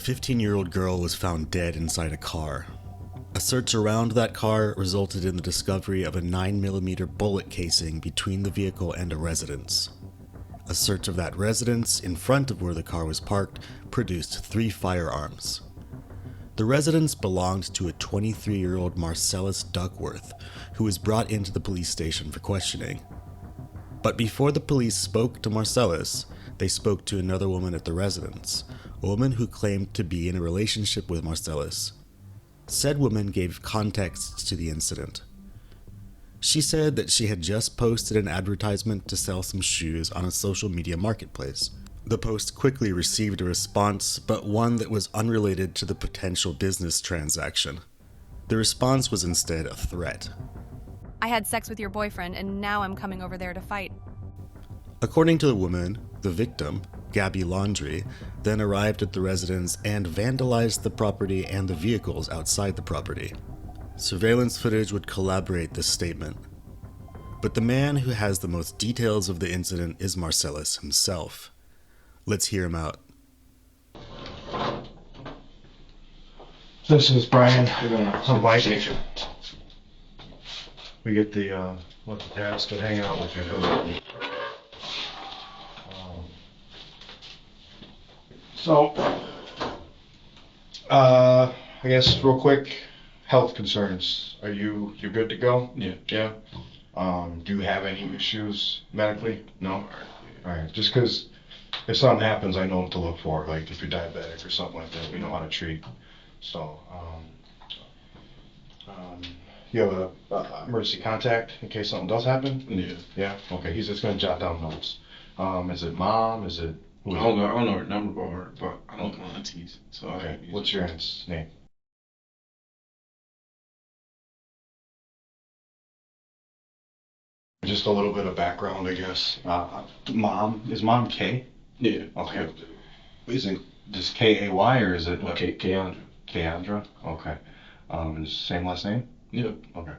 15-year-old girl was found dead inside a car. A search around that car resulted in the discovery of a 9mm bullet casing between the vehicle and a residence. A search of that residence in front of where the car was parked produced 3 firearms. The residence belonged to a 23-year-old Marcellus Duckworth, who was brought into the police station for questioning. But before the police spoke to Marcellus, they spoke to another woman at the residence, a woman who claimed to be in a relationship with Marcellus. Said woman gave context to the incident. She said that she had just posted an advertisement to sell some shoes on a social media marketplace. The post quickly received a response, but one that was unrelated to the potential business transaction. The response was instead a threat. I had sex with your boyfriend, and now I'm coming over there to fight. According to the woman, the victim, Gabby Laundrie, then arrived at the residence and vandalized the property and the vehicles outside the property. Surveillance footage would corroborate this statement. But the man who has the most details of the incident is Marcellus himself. Let's hear him out. This is Brian. I'm Mike. We get the task of hanging out with you. I guess real quick, health concerns. You're good to go? Yeah. Yeah. Do you have any issues medically? No? Alright, just because if something happens, I know what to look for. Like if you're diabetic or something like that, we know how to treat. So, you have a emergency contact in case something does happen? Yeah. Yeah? Okay, he's just gonna jot down notes. Is it mom? Is it... I don't know her number by heart, but I know my aunties. So Okay, what's your aunt's name? Just a little bit of background, I guess. Is mom K? Yeah. Okay. Is it just K-A-Y or is it? Okay, Keandra. Keandra? Okay. Is it same last name? Yeah. Okay.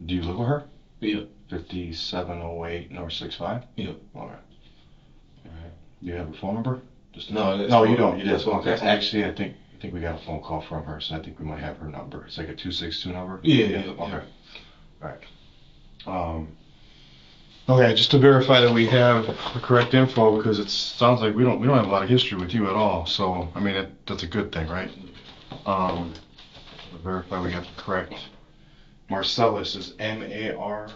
Do you live with her? Yeah. 5708 North 65? Yeah. Alright. Alright. Do you have her phone number? No, you don't. You that's just what okay. I'm Actually, I think we got a phone call from her, so I think we might have her number. It's like a 262 number. Yeah. Okay. Alright. Okay, just to verify that we have the correct info, because it sounds like we don't have a lot of history with you at all. So I mean that's a good thing, right? Verify we got the correct. Marcellus is Marcellus.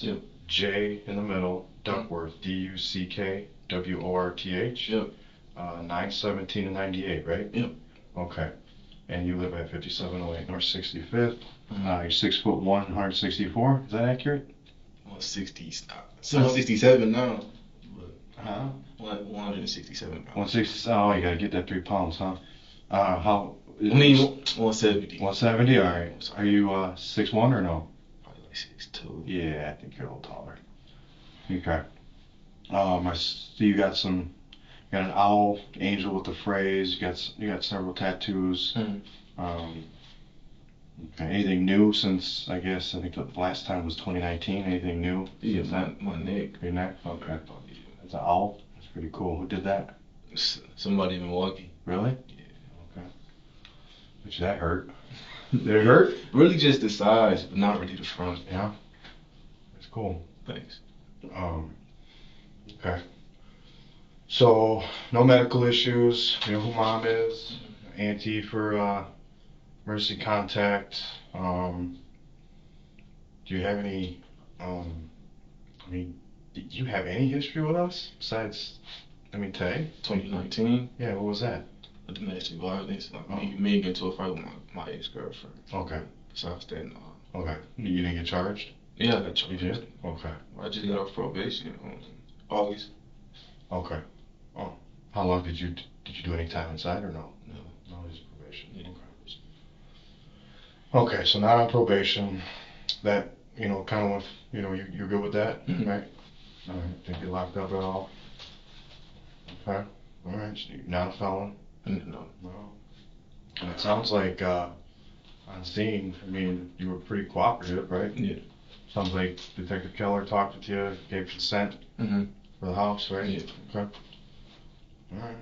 Yep. J in the middle. Duckworth, Duckwrth. Yep. 917 and 98, right? Yep. Okay. And you live at 5708 North 65th. Mm-hmm. You're 6'1", 164. Is that accurate? 160. 167 now. Huh? 167 pounds. 160. Oh, you gotta get that 3 pounds, huh? How? I mean, 170. 170. All right. Are you 6'1" or no? Probably like 6'2". Yeah, I think you're a little taller. Okay. I see you got an owl, angel with the phrase. You got several tattoos. Mm-hmm. Okay. Anything new since I think the last time was 2019. Anything new? Yeah, my neck. Your neck. Okay. It's an owl. That's pretty cool. Who did that? Somebody in Milwaukee. Really? Yeah. Okay. Which that hurt. Did it hurt? Really just the size, but not really the front. Yeah. That's cool. Thanks. Okay. So, no medical issues. You know who mom is. Auntie for emergency contact. Do you have any? Did you have any history with us besides? Today. 2019. Yeah. What was that? Domestic violence. Like me getting into a fight with my ex-girlfriend. Okay. Besides that, no. Okay. You didn't get charged? Yeah, I got charged. You did? Okay. I just got off probation August. Okay. Oh. How long did you do any time inside or no? No. No, just probation. Yeah. Okay, so not on probation. That, kind of, you're good with that, Mm-hmm. right? All right. Didn't get locked up at all. Okay. All right. So you're not a felon? No. And it sounds like on scene, you were pretty cooperative, right? Yeah. Sounds like Detective Keller talked with you, gave consent Mm-hmm. for the house, right? Yeah. Okay. All right.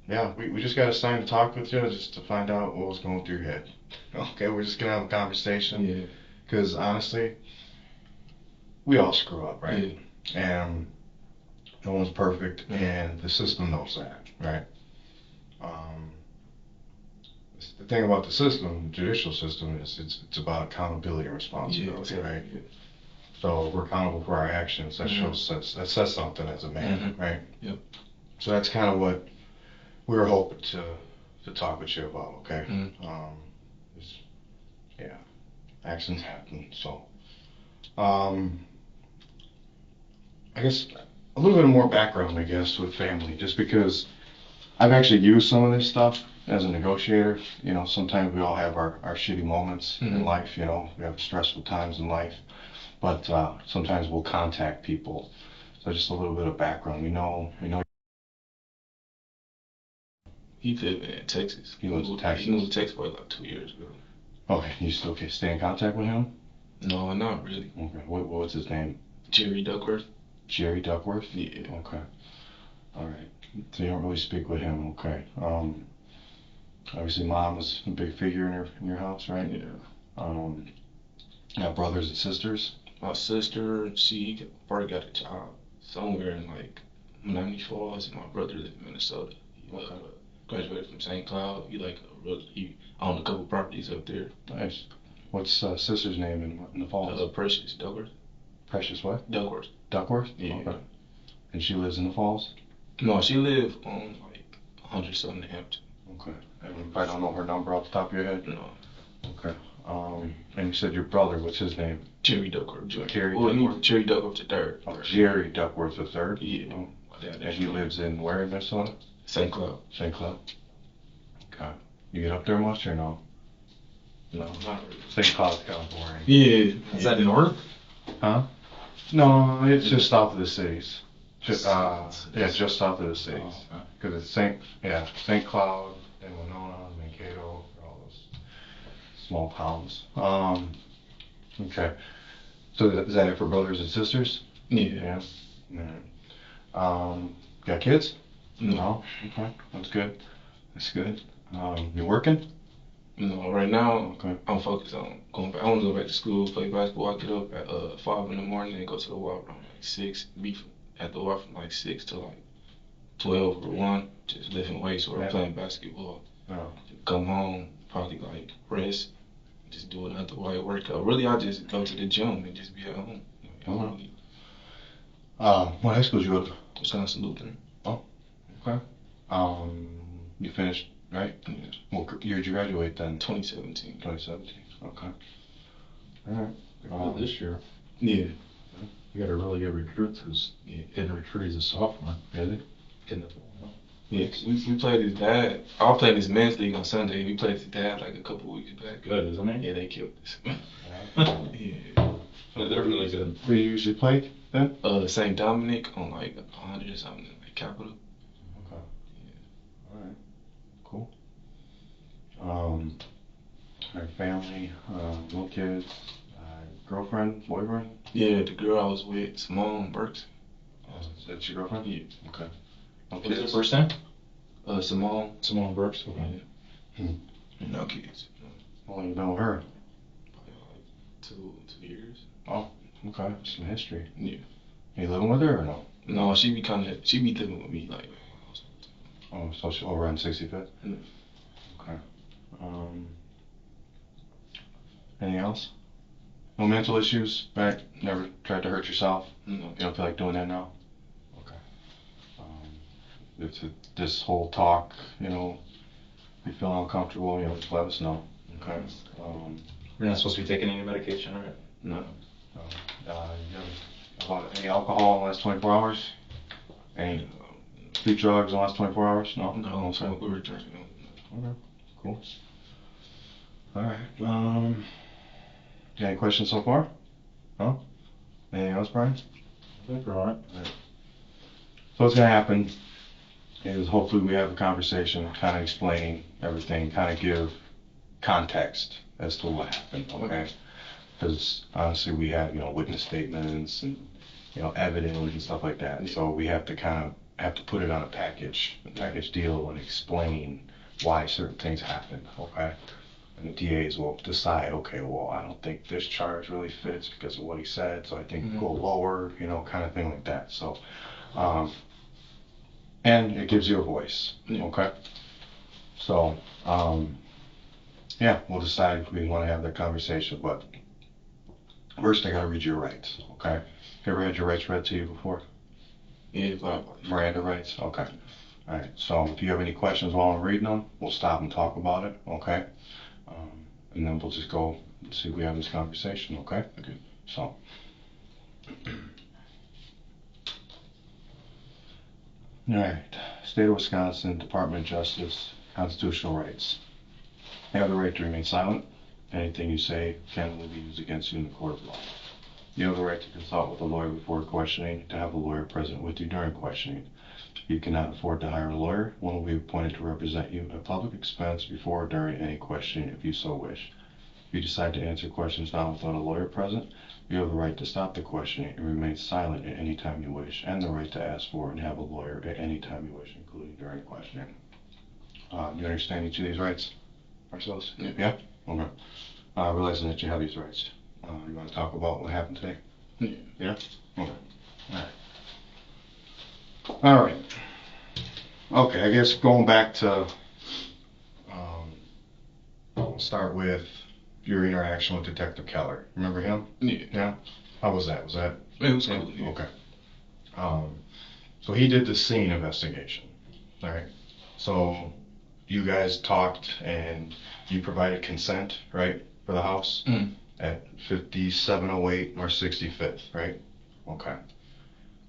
yeah, we just got assigned to talk with you just to find out what was going through your head. Okay, we're just gonna have a conversation. Yeah. Because honestly, we all screw up, right? And no one's perfect, and the system knows that, right? Um, the thing about the system, the judicial system, is it's about accountability and responsibility, right? Yeah. So we're accountable for our actions. That that says something as a man, right? Yep. So that's kind of what we were hoping to talk with you about, okay? It's- yeah, accidents happen. So, I guess a little bit more background, I guess, with family, just because I've actually used some of this stuff as a negotiator. You know, sometimes we all have our shitty moments in life. You know, we have stressful times in life, but sometimes we'll contact people. So just a little bit of background. We know. He lived in Texas. He lives in Texas. He moved to Texas for like 2 years ago. Okay, you still stay in contact with him? No, not really. Okay, what's his name? Jerry Duckworth. Jerry Duckworth? Yeah. Okay. All right. So you don't really speak with him, okay. Obviously mom was a big figure in your house, right? Yeah. You have brothers and sisters? My sister, she probably got a job somewhere in like Menominee Falls, and my brother lived in Minnesota. He graduated from St. Cloud. He owned a couple properties up there. Nice. What's sister's name in the Falls? Precious Duckworth. Precious what? Duckworth. Duckworth? Yeah. Okay. And she lives in the Falls? No, she lived on like 100 something Hampton. Okay. And you probably don't know her number off the top of your head? No. Okay. And you said your brother, what's his name? Jerry Duckworth Jr. Jerry Duckworth? Jerry Duckworth the third. Oh, Jerry Duckworth the third? Yeah. Oh. And he lives in where in Minnesota? St. Cloud. St. Cloud. Okay. You get up there much or no? No, not really. St. Cloud's kind of boring. Yeah. Is that north? Huh? No, it's just south of the cities. Just just south of the cities. Oh, Because it's St. Cloud and Winona, Mankato, all those small towns. Okay. So is that it for brothers and sisters? Yeah. Yeah. Got kids? No. Okay. That's good. That's good. You working? No, right now Okay. I'm focused on going back. I want to go back to school, play basketball. I get up at 5 in the morning and go to the Y from like 6. Be at the Y from like 6 to like 12 or 1, just lifting weights or playing basketball. Oh. Come home, probably like rest, just do another white workout. Really, I just go to the gym and just be at home. What high school did you go to? Wisconsin Lutheran. Okay. You finished, right? Yeah. What year did you graduate then? 2017. 2017. Okay. All right. This year, Yeah. you got a really good recruit who's in recruit. He's a sophomore. Really? In the, Yeah, we played his dad. I was playing his men's league on Sunday. We played his dad like a couple weeks back. good, isn't he? Yeah, they killed us. Yeah, Yeah. they're really good. Where you usually play then? St. Dominic on like 100 or something, like Capital. Okay. All right. Cool. All right, family, no kids, girlfriend, boyfriend? Yeah, the girl I was with, Simone Burks. Is that your girlfriend? Yeah. Okay. No What's kids? her first name? Simone. Simone Brooks. Okay. Yeah. No kids. How long you been with her? Probably like 2 years. Oh, okay. Some history. Yeah. You living with her or no? No, she be living with me like. Oh, so she's over on 65th? Yeah. Okay. Anything else? No mental issues? Back? Never tried to hurt yourself? No. You don't feel like doing that now? Okay. If this whole talk, you you feel uncomfortable, just let us know. Okay. You're not supposed to be taking any medication, right? No. You have any alcohol in the last 24 hours? Any street drugs in the last 24 hours? No? No, so we were drinking. Okay, cool. Alright, you got any questions so far? No? Anything else, Brian? I think we're alright. So what's gonna happen is hopefully we have a conversation kind of explaining everything, kind of give context as to what happened, okay? Because honestly we have, witness statements and, evidence and stuff like that. So we have to kind of have to put it on a package deal and explain why certain things happen, okay? And the DAs will decide, okay, well, I don't think this charge really fits because of what he said, so I think go lower, you know, kind of thing like that. So, and it gives you a voice, okay? So, yeah, we'll decide if we want to have that conversation, but first I gotta read your rights, okay? Have you ever had your rights read to you before? Yeah, but Miranda rights? Okay. Alright, so if you have any questions while I'm reading them, we'll stop and talk about it, okay? And then we'll just go and see if we have this conversation, okay? Okay. So. Alright, State of Wisconsin, Department of Justice, Constitutional Rights. You have the right to remain silent. Anything you say can only be used against you in the court of law. You have the right to consult with a lawyer before questioning, to have a lawyer present with you during questioning. If you cannot afford to hire a lawyer, one will be appointed to represent you at public expense before or during any questioning if you so wish. If you decide to answer questions now without a lawyer present, you have the right to stop the questioning and remain silent at any time you wish, and the right to ask for and have a lawyer at any time you wish, including during questioning. You understand each of these rights? Ourselves? Yeah? Okay. Realizing that you have these rights. You want to talk about what happened today? Yeah? Okay. Alright. Okay, I guess going back to, we'll start with your interaction with Detective Keller. Remember him? Yeah. Yeah? How was that? It was cool. Yeah. Okay. So he did the scene investigation, alright? So you guys talked and you provided consent, right, for the house? At 5708 or 65th, right? Okay.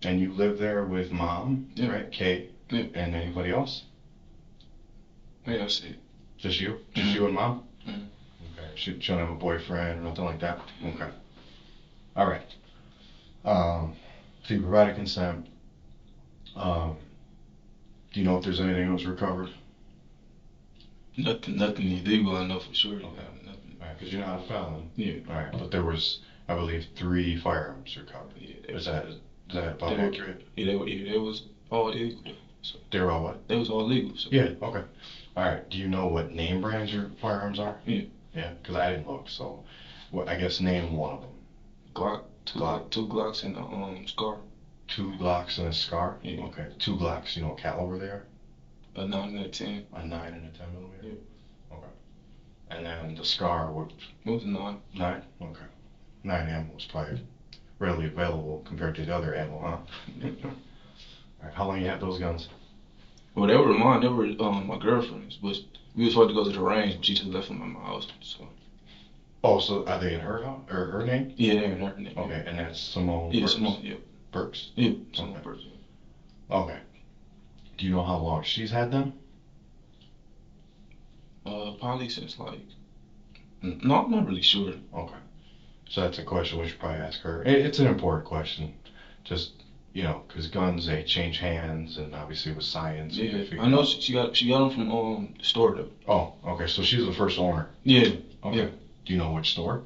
And you live there with mom, right? Kate? Yeah. And anybody else? Yeah, I see. Just you? Just you and mom? Mm-hmm. Okay. She don't have a boyfriend or nothing like that? Okay. Alright. So you provided consent. Do you know if there's anything that was recovered? Nothing illegal, I know for sure. Okay. Nothing. Alright, because you're not a felon. Yeah. Alright, but there was, I believe, 3 firearms recovered. Yeah. Is that about accurate? Yeah, they was all illegal. So They were all what? they was all legal. So. Yeah, okay. Alright, do you know what name brands your firearms are? Yeah. Yeah, because I didn't look, so I guess name one of them. Glock, two Glocks and a scar. 2 Glocks and a SCAR? Yeah. Okay, 2 Glocks, you know what caliber they are? A 9 and a 10. A 9 and a 10 millimeter? Yeah. Okay. And then the SCAR, what? It was a 9. 9? Okay. 9 ammo was probably readily available compared to the other ammo, huh? Alright, how long you had those guns? Well, they were mine. They were my girlfriend's, but we was supposed to go to the range, but she just left them at my house. So. Oh, so are they in her house or her name? Yeah, they're in her name. Okay, and that's Simone. Yeah, Burks. Simone. Yeah. Burks. Yeah, Simone Okay. Burks. Okay. Do you know how long she's had them? Probably since like. No, I'm not really sure. Okay. So that's a question we should probably ask her. It's an important question. Just, you know, because guns, they change hands, and obviously with science. Yeah, I know she got them from the store though. Oh, okay. So she's the first owner. Yeah. Okay. Yeah. Do you know which store?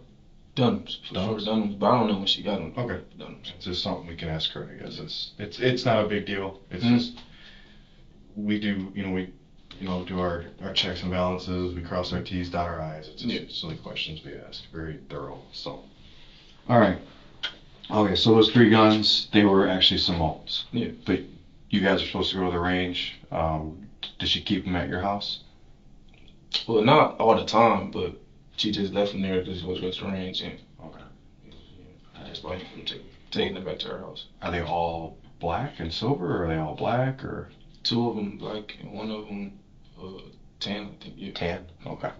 Dunham's. Dunham's? Dunham's, but I don't know when she got them. Okay. Dunham's. It's just something we can ask her. I guess it's not a big deal. It's just we do, do our checks and balances. We cross our T's, dot our I's. It's just silly questions we ask. Very thorough. So, all right. Okay, so those 3 guns, they were actually Simone's. Yeah. But you guys are supposed to go to the range. Did she keep them at your house? Well, not all the time, but she just left them there because it was with the range, and Okay. I just like taking them back to her house. Are they all black and silver, or are they all black, or? 2 of them black and 1 of them tan, I think. Yeah. Tan? Okay.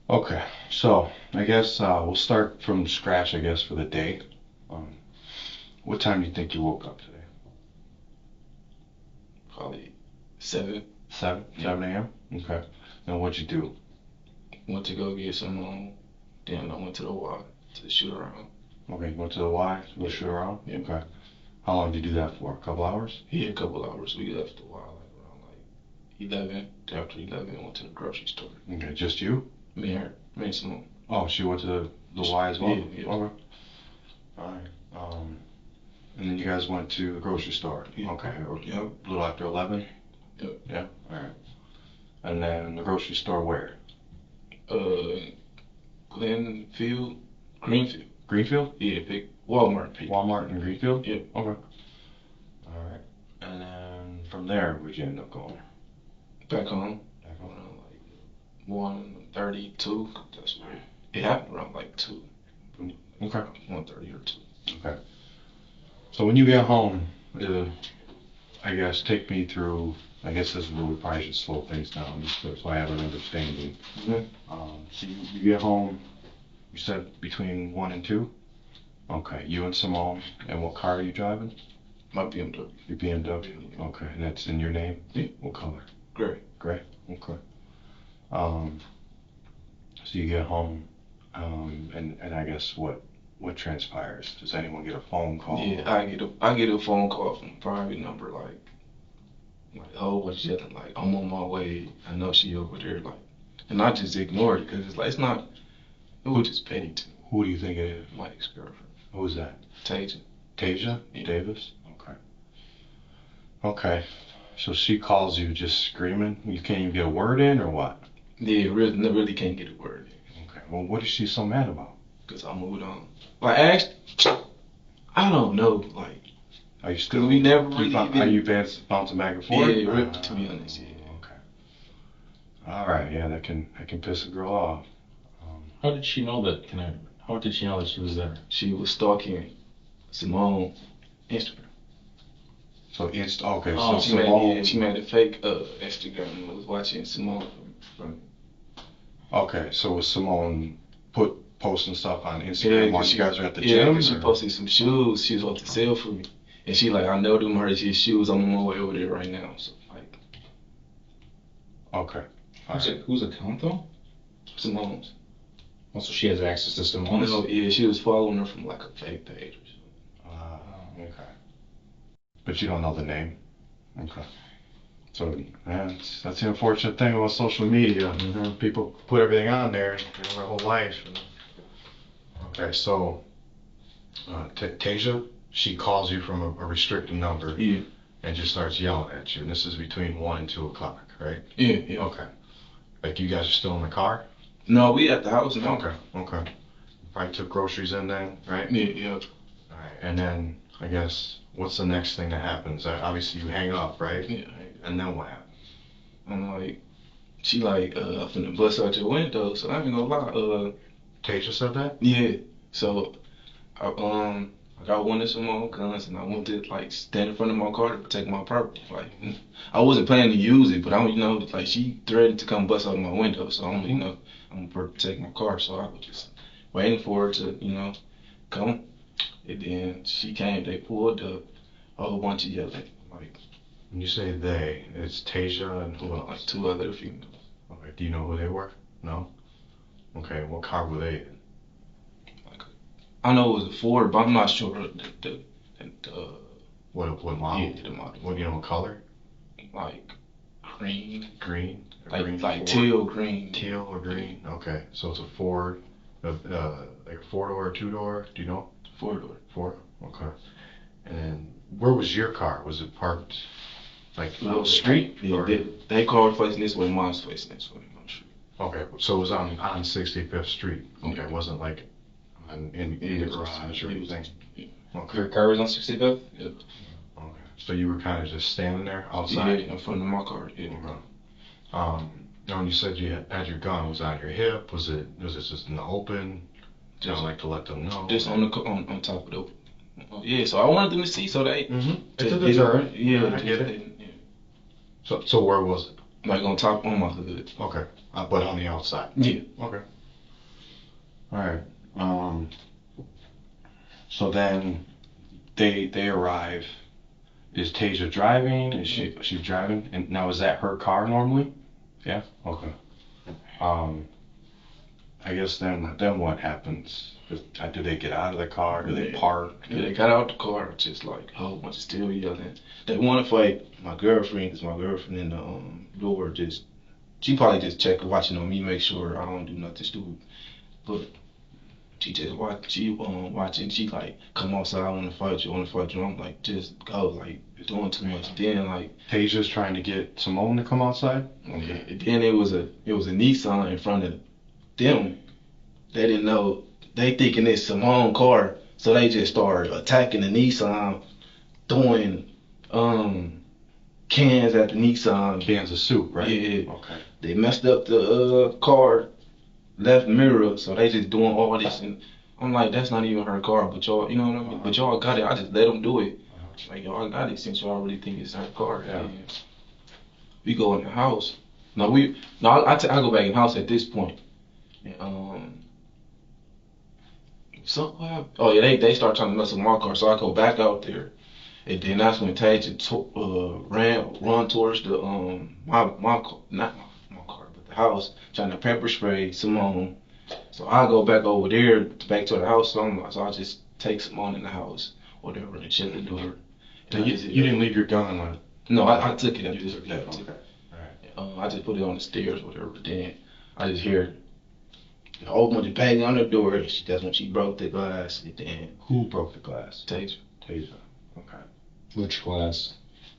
Okay, so I guess we'll start from scratch, I guess, for the day. What time do you think you woke up today? Probably 7. 7? Yeah. 7 a.m.? Okay. And what'd you do? Went to go get some, then I went to the Y to the shoot around. Okay, you went to the Y to go shoot around? Yeah. Okay. How long did you do that for? A couple hours? Yeah, a couple hours. We left the Y like around like 11. After 11, I went to the grocery store. Okay, just you? Me and Simone. Oh, she went to the Y as well? Yeah, yeah. Okay. Alright. And then you guys went to the grocery store. Yeah. Okay. Yep. A little after 11. Yep. Yeah. All right. And then the grocery store where? Glenfield, Greenfield. Greenfield. Yeah, big Walmart. Walmart in Greenfield. Yep. Okay. All right. And then from there, where'd you end up going? Back home. Back home. Around like 1:32. That's where it happened around like 2. Okay. 1:30 or 2. Okay. So when you get home, I guess take me through. I guess this is where we probably should slow things down, just so I have an understanding. Mhm. So you get home. You said between 1 and 2. Okay. You and Simone. And what car are you driving? My BMW. Your BMW. Okay. And that's in your name. Yeah. What color? Gray. Gray. Okay. So you get home, and I guess what transpires? Does anyone get a phone call? Yeah, I get a phone call from a private number like oh what's yelling like I'm on my way. I know she over there like, and I just ignored it because it's like it's not. It was just petty to me. Who do you think it is? My ex-girlfriend. Who's that? Tasia. Tasia Yeah. Davis. Okay. Okay. So she calls you just screaming. You can't even get a word in, or what? Yeah, really can't get a word in Okay. Well, what is she so mad about? because I moved on. Like actually, I don't know. Like Are you still? we never really Are you bouncing back and forth? yeah, to be honest, yeah. Okay. All right. Yeah, that can piss a girl off. How did she know that? How did she know that she was there? She was stalking Simone Instagram. So it's okay. Oh, So She Simone. made, she made a fake Instagram and was watching Simone from Okay, so was Simone posting stuff on Instagram yeah, while you guys are at the yeah, gym? 'cause she or- posted some shoes she was about to sell for me. And she like, I know them are his shoes, I'm on my way over there right now. So like Okay. All right. Whose account though? Simone's. Also, she has access to Simone's. No, yeah, she was following her from like a fake page or something. Okay. But you don't know the name. Okay. So that's the unfortunate thing about social media. People put everything on there, their whole life. Okay, so Tasia, she calls you from a restricted number Yeah. and just starts yelling at you. And this is between 1 and 2 o'clock, right? Yeah. Okay. Like you guys are still in the car? No, we at the house now. Okay. Probably took groceries in then, right? Yeah. Alright, and then I guess what's the next thing that happens? Obviously you hang up, right? Yeah. And then what happens? I'm like, she like, I'm finna bust out your window, so I ain't gonna lie, Tasia said that? yeah. So, I got one of Simone guns and I went to like stand in front of my car to protect my property. Like, I wasn't planning to use it, but like she threatened to come bust out my window, so I'm gonna protect my car, so I was just waiting for her to, come. And then she came, they pulled up, a whole bunch of yelling, like, When you say they, it's Tasia and who like else? 2 other females. Okay, do you know who they were? No? Okay, what car were they in? I know it was a Ford, but I'm not sure the What model? yeah, the model. What, what color? Like green, Green? A like green like Ford? teal green. Teal or green? Okay, so it's a Ford, like a 4-door or 2-door, do you know? 4-door. 4? Okay. And then, where was your car? Was it parked, like, on the street? Yeah, or- they cars facing this way, mine's facing this way. I'm sure. Okay, so it was on 65th Street. Okay, Yeah. it wasn't like in the garage or anything. Okay. Your car was on 65th? Yep. Okay. So you were kind of just standing there Yeah, outside. in front of my car. Yeah. Okay. Now, when you said you had your gun, was it on your hip? Was it just in the open? Just like to let them know. Just on top of the. Yeah, so I wanted them to see, so they. Mm-hmm. It's just a didn't- deterrent. Yeah, I just get it. didn't- yeah. So where was it? Like on top on my hood. Okay, but on the outside. Yeah. Okay. All right. So then they arrive. Is Tasia driving? Is she driving? And now is that her car normally? Yeah. Okay. I guess then what happens? Do they get out of the car? Do they park? Yeah, they got out the car, just like a whole bunch of still yelling. They want to fight my girlfriend, cause my girlfriend in the door she probably just watching on me, make sure I don't do nothing stupid. But She just watching. She like come outside. I want to fight you. I want to fight you. I'm like just go. Like you're doing too much. Then like Tasia's trying to get Simone to come outside. okay. Then it was a Nissan in front of them. They didn't know. They thinking it's Simone car. So they just started attacking the Nissan, throwing cans at the Nissan. Cans of soup, right? Yeah. Okay. They messed up the car left mirror, so they just doing all this, and I'm like, that's not even her car, but y'all, you know what I mean? But y'all got it. I just let them do it. Like y'all got it since y'all really think it's her car. Yeah. And we go in the house. I go back in the house at this point. And, so oh yeah, they start trying to mess with my car, so I go back out there, and then that's when Tasia run towards the my car, not my car, but the house, trying to pepper spray Simone. So I go back over there, back to the house. So I just take Simone in the house, whatever, and shut the door. And you didn't leave your gun on. No, I took it. You took it. Okay. All right. I just put it on the stairs, whatever. Then I just hear a whole bunch of banging on the door. That's when she broke the glass. And then Who broke the glass? Tasia, Tasia. Okay. Which glass?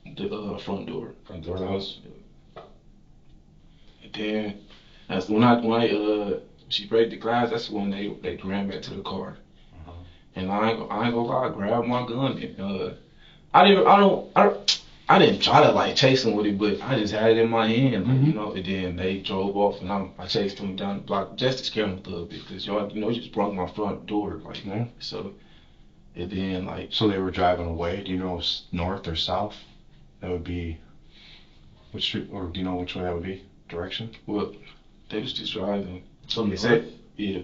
the front door. Front door of the house? And then that's when she break the glass. That's when they ran back to the car. Uh-huh. And I ain't gonna lie, I grabbed my gun and I didn't try to like chase them with it, but I just had it in my hand, like, you know. And then they drove off, and I chased them down the block just to scare them a little bit, cause y'all, you know, just broke my front door, like, Yeah. so. And then like, So they were driving away. Do you know north or south? That would be which street, or do you know which way that would be? Direction? well, they was just driving. So They said, yeah,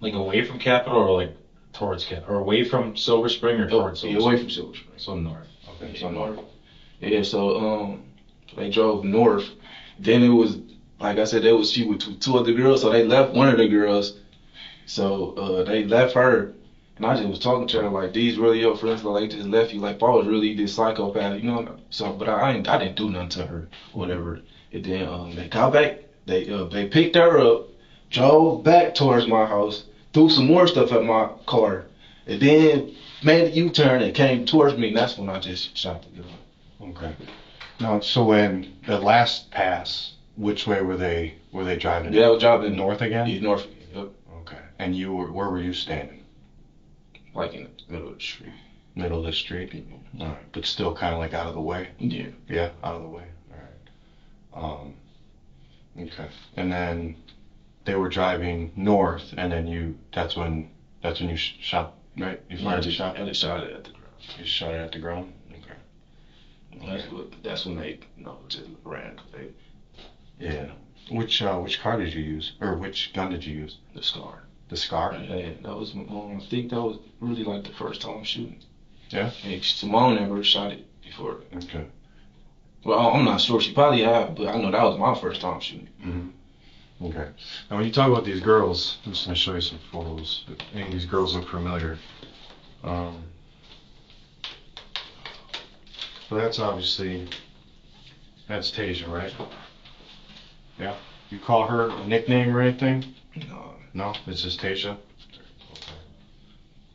like away from Capitol or like towards Capitol? Or away from Silver Spring or towards Silver away Spring? from Silver Spring. So north. Okay. So north. Yeah, so they drove north. Then it was like I said, she with two other girls, so they left one of the girls. So they left her, and I just was talking to her like, these really your friends, like they just left you. Like if I was really this psychopath, you know. So, but I didn't do nothing to her, whatever. And then they got back. They picked her up, drove back towards my house, threw some more stuff at my car, and then made a U-turn and came towards me. And that's when I just shot the gun. Okay. Now, so when the last pass, which way were they driving? Yeah, I was driving north again. Yeah, north. Yep. Okay. And where were you standing? Like in the middle of the street. Middle of the street. All right, but still kind of like out of the way. Yeah. Yeah, out of the way. All right. Okay. And then they were driving north, and then that's when you shot, right? You fired the shot. And they shot it at the ground. You shot it at the ground. Okay. That's when they, you know, just ran. They, Yeah. Which car did you use, or which gun did you use? the scar. The Scar. And that was, I think that was really like the first time shooting. Yeah. And Simone never shot it before. Okay. Well, I'm not sure. She probably had, but I know that was my first time shooting. Mm-hmm. Okay. Now, when you talk about these girls, I'm just gonna show you some photos. Any of these girls look familiar. So that's obviously Tasia, right? Yeah. You call her a nickname or anything? No. No, it's just Tasia. Okay.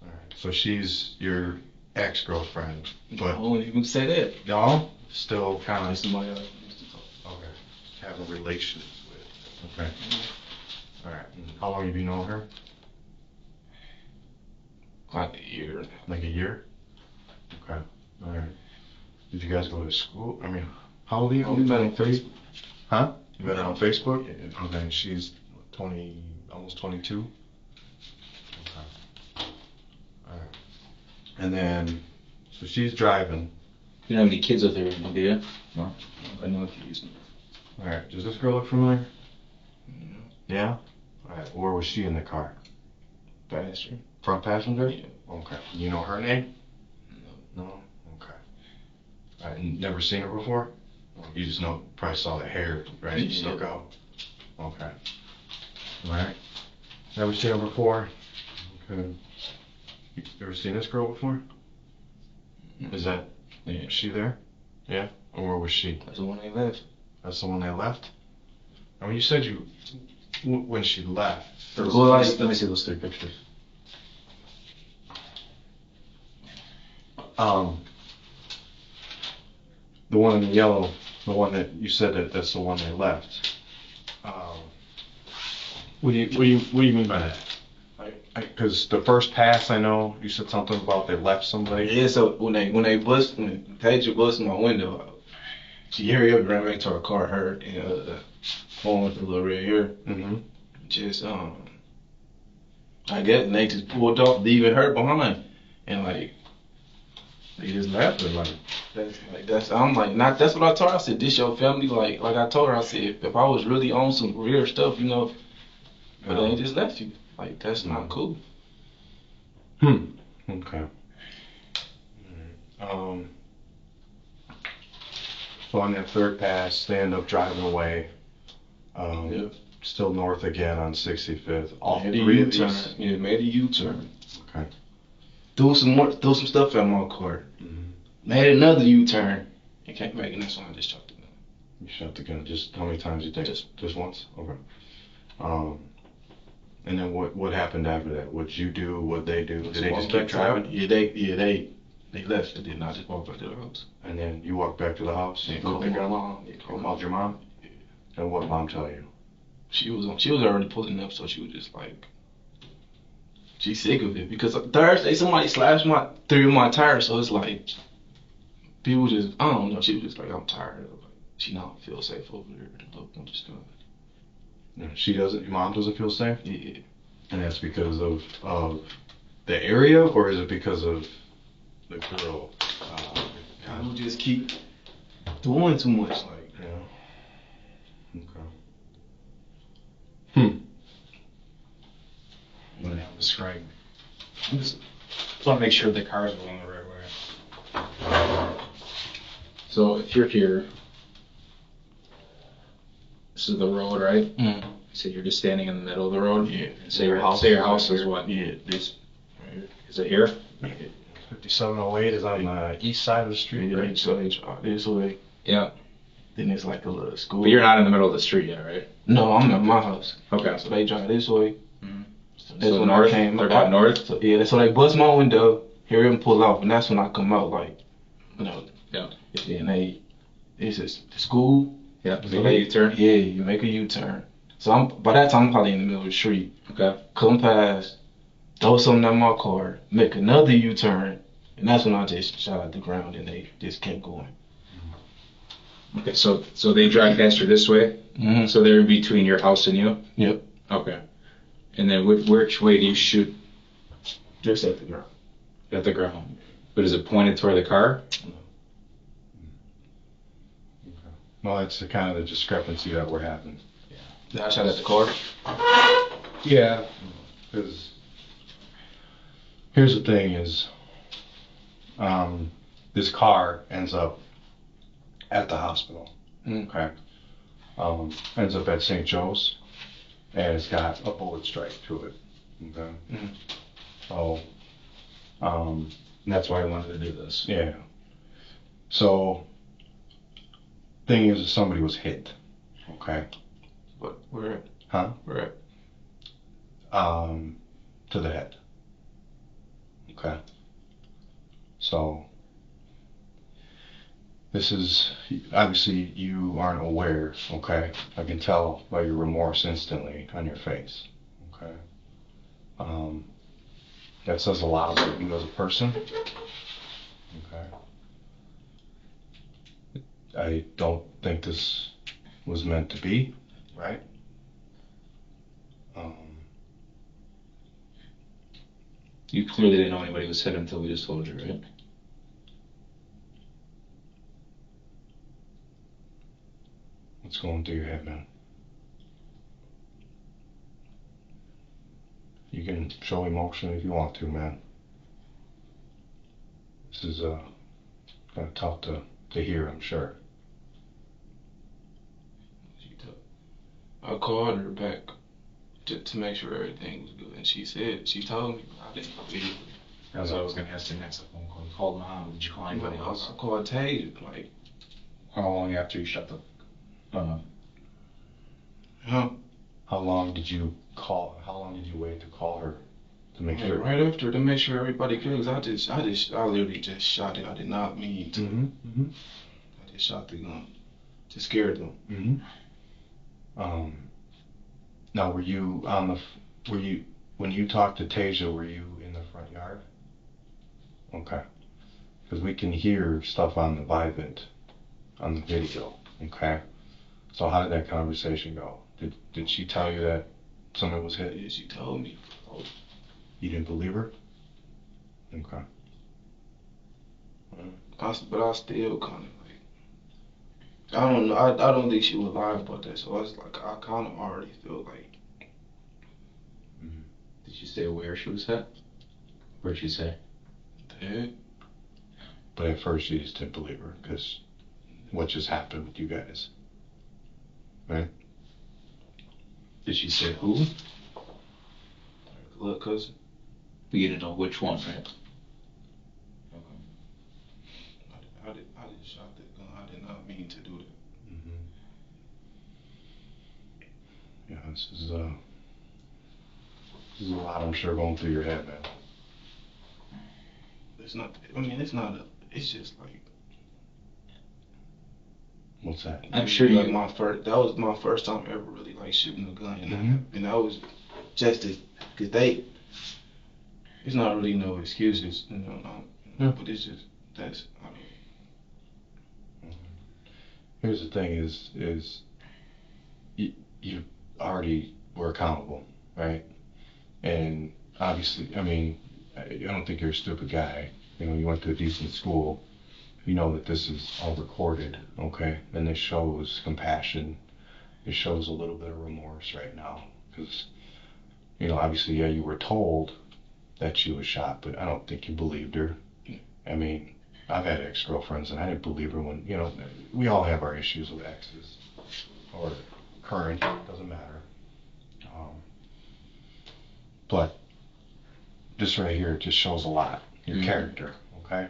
All right. So she's your ex-girlfriend, I but wouldn't even say that. no, still kind That's of somebody I used to talk. okay. Having relations with. Okay. All right. And how long have you known her? Like a year. Like a year? Okay. All right. Did you guys go to school? I mean, how old are you? We met on Facebook. Huh? You met her on Facebook? Yeah. Okay. And she's 20, almost 22? Okay. All right. And then, so she's driving. You don't have any kids out there, do you? No? I know kids. All right. Does this girl look familiar? Yeah? All right. Where was she in the car? Pastor. Front passenger? Yeah. Okay. You know her name? No. No? Okay. All right. Never seen her before? You just know, probably saw the hair, right? Yeah. Stuck out. Okay. All right. Never seen her before? Okay. You ever seen this girl before? Is that, Yeah. is she there? Yeah? Or where was she? That's the one they left. That's the one they left? And when you said when she left, Well, let me see those three pictures. The one in the yellow, the one that you said that's the one they left. What do you mean by that? Because the first pass, I know you said something about they left somebody. Yeah, so when Paige busted my window out, she hurried up and ran back to her car, her and phone with the little red hair. Mm-hmm. Just I guess they just pulled off, leaving her behind, and like they just left her that's I'm like not that's what I told her. I said this your family like I told her I said if I was really on some real stuff but they just left you like that's not cool. Okay. So on that third pass, they end up driving away. Yep. Still north again on 65th. All Made a three of U-turn. these. Yeah, made a U-turn. Okay. Threw some stuff at my car. Mm-hmm. Made another U-turn. And came back and that's when I just shot the gun. You shot the gun. Just how many times you did? Just once. Okay. And then what happened after that? What'd you do? What'd they do? Did they just keep driving? Yeah, they left. They did not just walk back to the house. And then you walked back to the house. Yeah, Called called your my mom. mom. Yeah, Called your mom. And what mom tell you? She was already pulling up, so she was just like, she's sick of it because Thursday somebody slashed three of my tires, so it's like people just I don't know. She was just like I'm tired of it. She don't feel safe over there. I'm just gonna. No, she doesn't. Your mom doesn't feel safe. Yeah. And that's because of the area, or is it because of the girl? People just keep doing too much, like. Yeah. Okay. What I described. I just want to make sure the cars are going the right way. So if you're here, this is the road, right? Mm. So you're just standing in the middle of the road. Yeah. Say your house is what? Yeah. This. Right here. Is it here? Yeah. 5708 is on the east side of the street, Yeah, right? so they drive this way. Yeah. Then it's like a little school. But you're not in the middle of the street yet, right? No, I'm at my house. Okay. So they drive this way. Mhm. So that's So when north? I came. They're going north? So yeah, so they bust my window, hear him pull off, and that's when I come out like, Yeah. And it's just the school. Yeah. So Make a they U-turn. Yeah, you make a U-turn. So by that time I'm probably in the middle of the street. Okay. Come past, throw something at my car, make another U-turn, and that's when I just shot at the ground and they just kept going. Okay. So they drive past you this way. Mm-hmm. So they're in between your house and you. Yep. Okay. And then which way do you shoot? Just at the ground. At the ground. But is it pointed toward the car? Well, that's the kind of the discrepancy that we're having. Did I shot at the car? Yeah. Because here's the thing is, this car ends up at the hospital. Mm. Okay. Ends up at St. Joe's, and it's got a bullet strike to it. Okay. Mm. So, And that's why I wanted to do this. yeah. So, thing is, somebody was hit. Okay. But where at? Huh? Where at? To the head. Okay. So, this is, obviously you aren't aware, okay? I can tell by your remorse instantly on your face, okay? That says a lot about you as a person, okay? I don't think this was meant to be, right? You clearly didn't know anybody was hit until we just told you, right? What's going through your head, man? You can show emotion if you want to, man. This is kind of tough to hear, I'm sure. I called her back to make sure everything was good, and she told me, I didn't believe it. That's what I was going to ask you next. Phone call. You called mom. Did you call anybody else? I called Tage, like, How long after you shut the? huh? How long did you wait to call her To make Like, sure. right after, to make sure everybody good, 'cause I literally just shot it. I did not mean to. I just shot the gun to scare them. Now, when you talked to Tasia, were you in the front yard? Okay. Because we can hear stuff on the Vivint, on the video. Okay. So how did that conversation go? Did she tell you that someone was hit? Yeah, she told me. You didn't believe her? Okay. But I still kind of like, I don't know. I don't think she was lying about that. So it's like I kind of already feel like. Did she say where she was hit? Where'd she say? Dead. But at first you just didn't believe her because what just happened with you guys, right? Did she say who? Little cousin. But you didn't know which one, right? I just shot that gun. I did not mean to do that. Yeah, this is a lot, I'm sure, going through your head, man. It's not. I mean, it's not. It's just like. What's that? I'm sure like you. That was my first time ever really like shooting a gun, Mhm. and that was just because it's not really no excuses, Yeah. but it's just that's. I mean, Here's the thing: is you already were accountable, right? And obviously, I mean, I don't think you're a stupid guy. You went to a decent school. You know that this is all recorded, okay? And this shows compassion. It shows a little bit of remorse right now, because obviously, yeah, you were told that she was shot, but I don't think you believed her. I mean, I've had ex-girlfriends, and I didn't believe her when we all have our issues with exes or current, doesn't matter. But this right here, it just shows a lot. Your character, okay?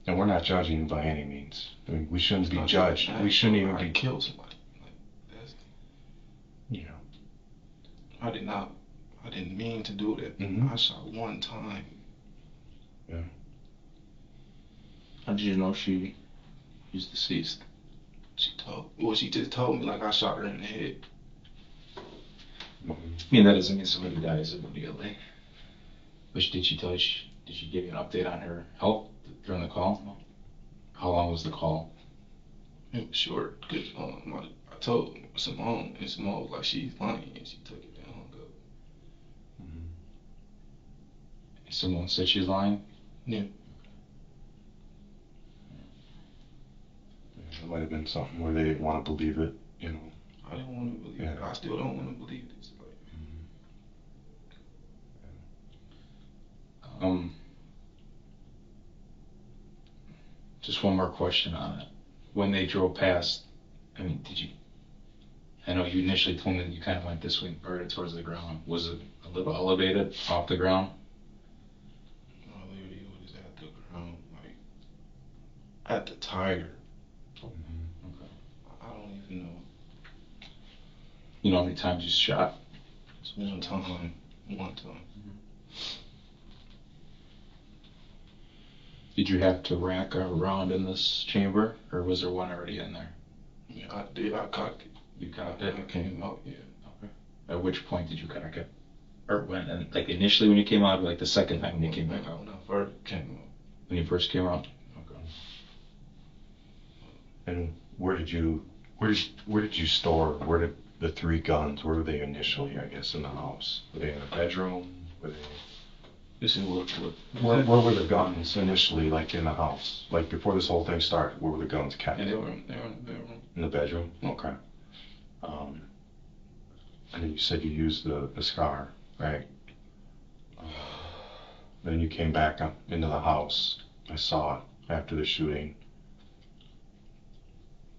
And we're not judging you by any means. I mean, we shouldn't be judged. We shouldn't even be killed somebody. Like that's. I did not. I didn't mean to do that. I shot one time. Yeah. How did you know she was deceased? She just told me like I shot her in the head. I mean, that doesn't mean somebody dies immediately. But did she tell you? Did she give you an update on her health during the call? How long was the call? It was short because I told Simone, and Simone was like she's lying, and she took it and hung up. Someone said she's lying? Yeah. It might have been something where they didn't want to believe it, I didn't want to believe it. I still don't want to believe this. Just one more question on it. When they drove past, I mean, I know you initially told me that you kind of went this way or towards the ground. Was it a little elevated off the ground? My literally was at the ground, like at the tire. Okay. I don't even know. You know how many times you shot? It's one time. Did you have to rack a round in this chamber, or was there one already in there? Yeah, I did. I cocked it. You cocked it? I came out, yeah. Okay. At which point did you cock it? Or when? And like initially when you came out, or like the second time when you came back out? When I first came out. When you first came out? Okay. And where did you store? Where did the 3 guns? Where were they initially? I guess in the house. Were they in the bedroom? Were they? This is Where were the guns initially, like in the house? Like before this whole thing started, where were the guns kept? And they were in the bedroom. In the bedroom? Okay. And then you said you used the scar, right? Then you came back up into the house. I saw it after the shooting.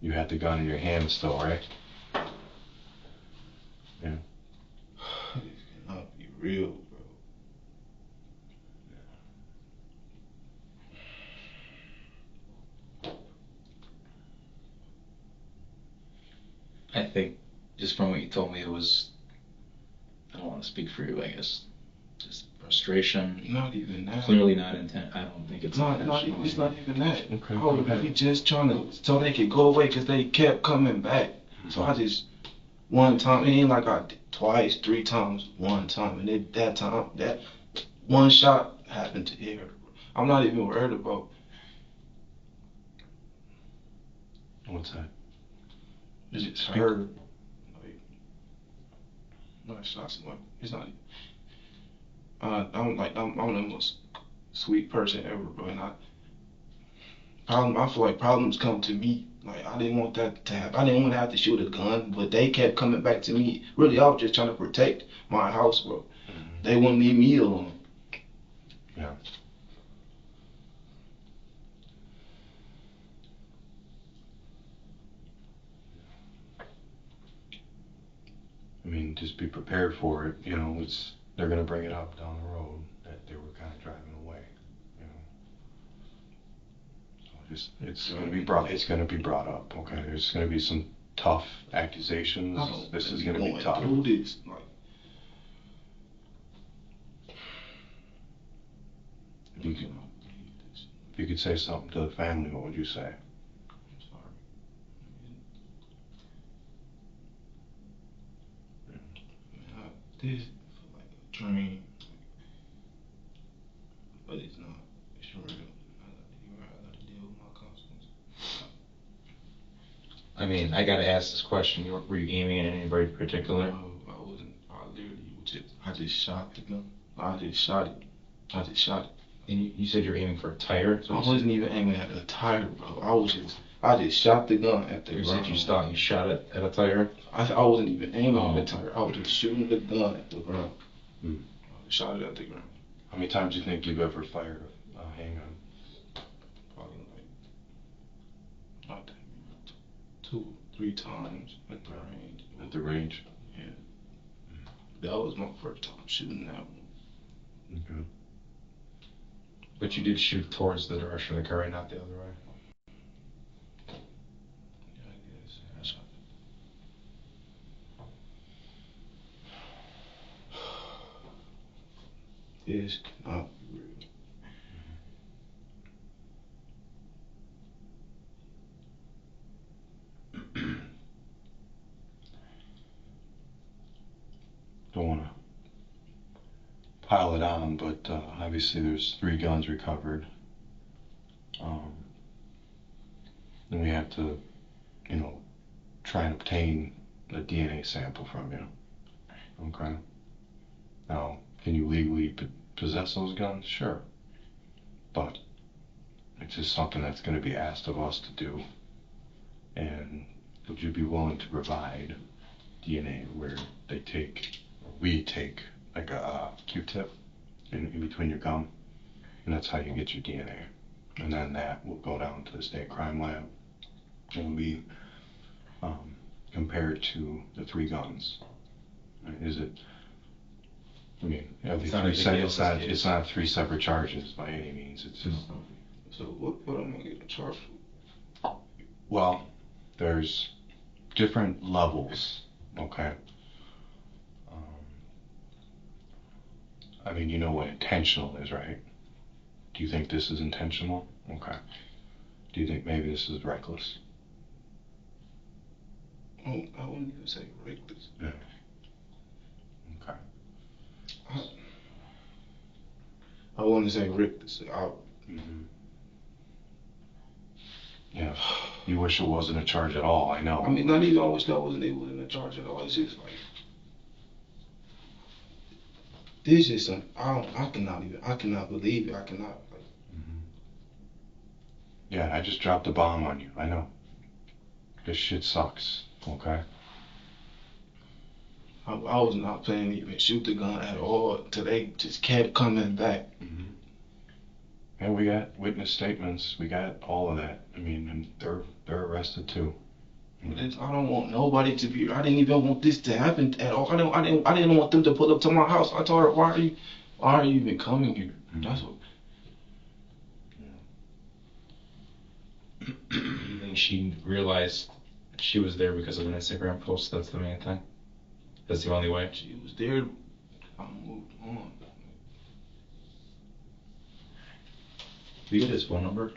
You had the gun in your hand still, right? Yeah. This cannot be real, bro. I think just from what you told me, it was don't want to speak for you, I guess. Just frustration. Not even that. Clearly not intent. I don't think it's Not intentional. it's not even that. Okay, I go was ahead. really just trying to, so they could go away because they kept coming back. So I just, one time, it ain't like I did twice, 3 times, one time. And it, that time, that one shot happened to here. I'm not even worried about. What's that? Is it her? Like, no, it's not. It's not. I'm the most sweet person ever, bro. And I feel like problems come to me. Like I didn't want that to happen. I didn't want to have to shoot a gun, but they kept coming back to me. Really, I was just trying to protect my house, bro. They wouldn't leave me alone. Yeah. I mean, just be prepared for it. You know, they're gonna bring it up down the road that they were kind of driving away. You know, so it's gonna be brought up. Okay, there's gonna be some tough accusations. This is gonna be tough. Through this, like, If you could say something to the family, what would you say? I'm sorry. I did feel like a dream, but it's not. It's real. I gotta deal with my consequences. I mean, I gotta ask this question. Were you aiming at anybody in particular? No, I wasn't. I literally I just shot the gun. I just shot it. And you said you were aiming for a tire? So I wasn't even aiming at a tire, bro. I just shot the gun at the You ground. said you shot it at a tire? I wasn't even aiming at the tire. I was just shooting the gun at the ground. Hmm. I shot it at the ground. How many times do you think you've ever fired a handgun? Probably like, not that many, 2, 3 times at the range. At the range? Yeah. That was my first time shooting that one. Okay. But you did shoot towards the direction of the car, right? Not the other way? Yeah, I guess. I shot it. This cannot be real. Don't want to pile it on, but obviously there's 3 guns recovered. And we have to, you know, try and obtain a DNA sample from you. Okay. Now, can you legally possess those guns? Sure. But it's just something that's going to be asked of us to do. And would you be willing to provide DNA where we take like a Q-tip in between your gum, and that's how you get your DNA. And then that will go down to the state crime lab and be compared to the 3 guns. Right? Is it? I mean, it's not 3 separate charges by any means. It's just. So what am I getting charged for? Well, there's different levels. Okay. I mean, you know what intentional is, right? Do you think this is intentional? Okay. Do you think maybe this is reckless? I wouldn't even say reckless. Yeah. Okay. I wouldn't say reckless. Mm-hmm. Yeah. You wish it wasn't a charge at all. I know. I mean, not even I wish that wasn't a charge at all. It's just like this is something I cannot believe it. I cannot. Like, yeah, I just dropped a bomb on you. I know. This shit sucks. Okay. I was not planning to even shoot the gun at all till they just kept coming back. Mm-hmm. And we got witness statements. We got all of that. I mean, and they're arrested too. I don't want nobody to be. I didn't even want this to happen at all. I didn't want them to pull up to my house. I told her, why are you even coming here? Mm-hmm. That's what. You think she realized she was there because of an Instagram post? That's the main thing? That's the only way? She was there I moved on. Do you get his phone number?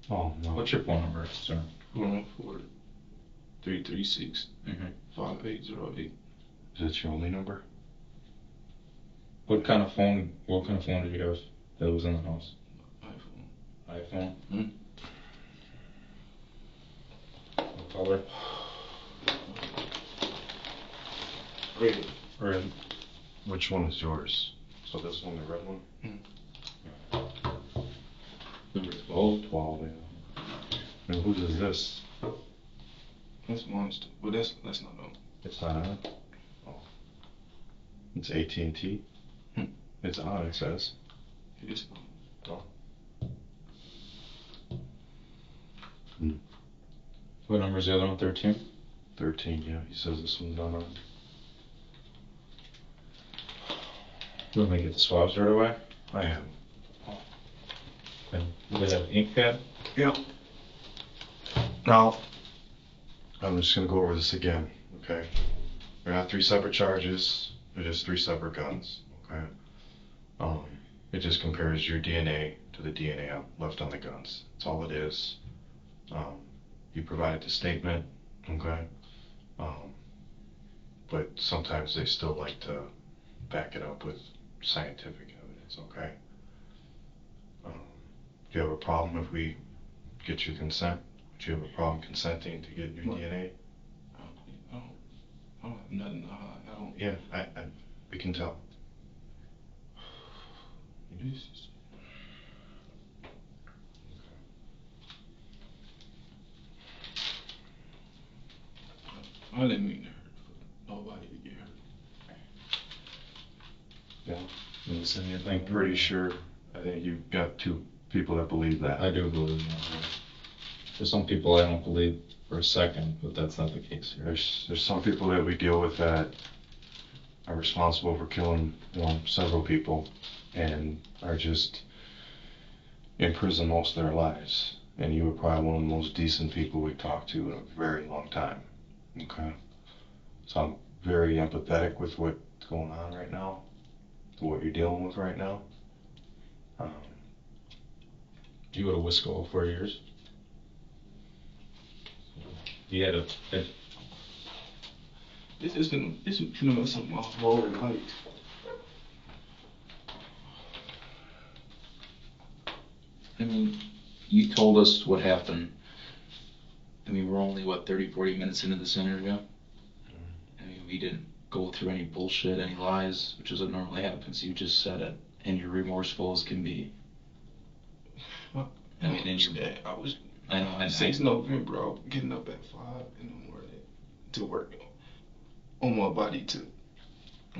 Oh, no. What's your phone number, sir? 414-336-5808. Is that your only number? What kind of phone did you have that was in the house? iPhone. iPhone? Hmm? What color? Red. Red. Which one is yours? So this one, the red one? Number 12? 12, yeah. And whose is this? That's monster. But that's not on. It's not on? Oh. It's AT&T? Hmm. It's on, it says. It is on. What number is the other one? 13? 13, yeah. He says this one's not on. You want me to get the swabs right away? I have. And do they have ink pad? Yep. Now, I'm just going to go over this again, okay? They're not 3 separate charges. They're just 3 separate guns, okay? It just compares your DNA to the DNA left on the guns. That's all it is. You provided the statement, okay? But sometimes they still like to back it up with scientific evidence, okay? Do you have a problem if we get your consent? Do you have a problem consenting to get your DNA? I don't have nothing to hide. I don't. Yeah, we can tell. This is. I didn't mean to hurt nobody to get hurt. Yeah. You want to send me a I'm pretty sure. I think you've got 2 people that believe that. I do believe that. For some people, I don't believe for a second, but that's not the case here. There's some people that we deal with that are responsible for killing, several people, and are just in prison most of their lives. And you were probably one of the most decent people we talked to in a very long time. Okay. So I'm very empathetic with what's going on right now, to what you're dealing with right now. You go to Wisco 4 years? You had This is gonna mess up my whole life. I mean, you told us what happened. I mean, we're only, 30, 40 minutes into this interview? I mean, we didn't go through any bullshit, any lies, which is what normally happens. You just said it, and you're remorseful as can be. I mean, and I was. I know. 6 November, I was getting up at 5 in the morning to work on my body, to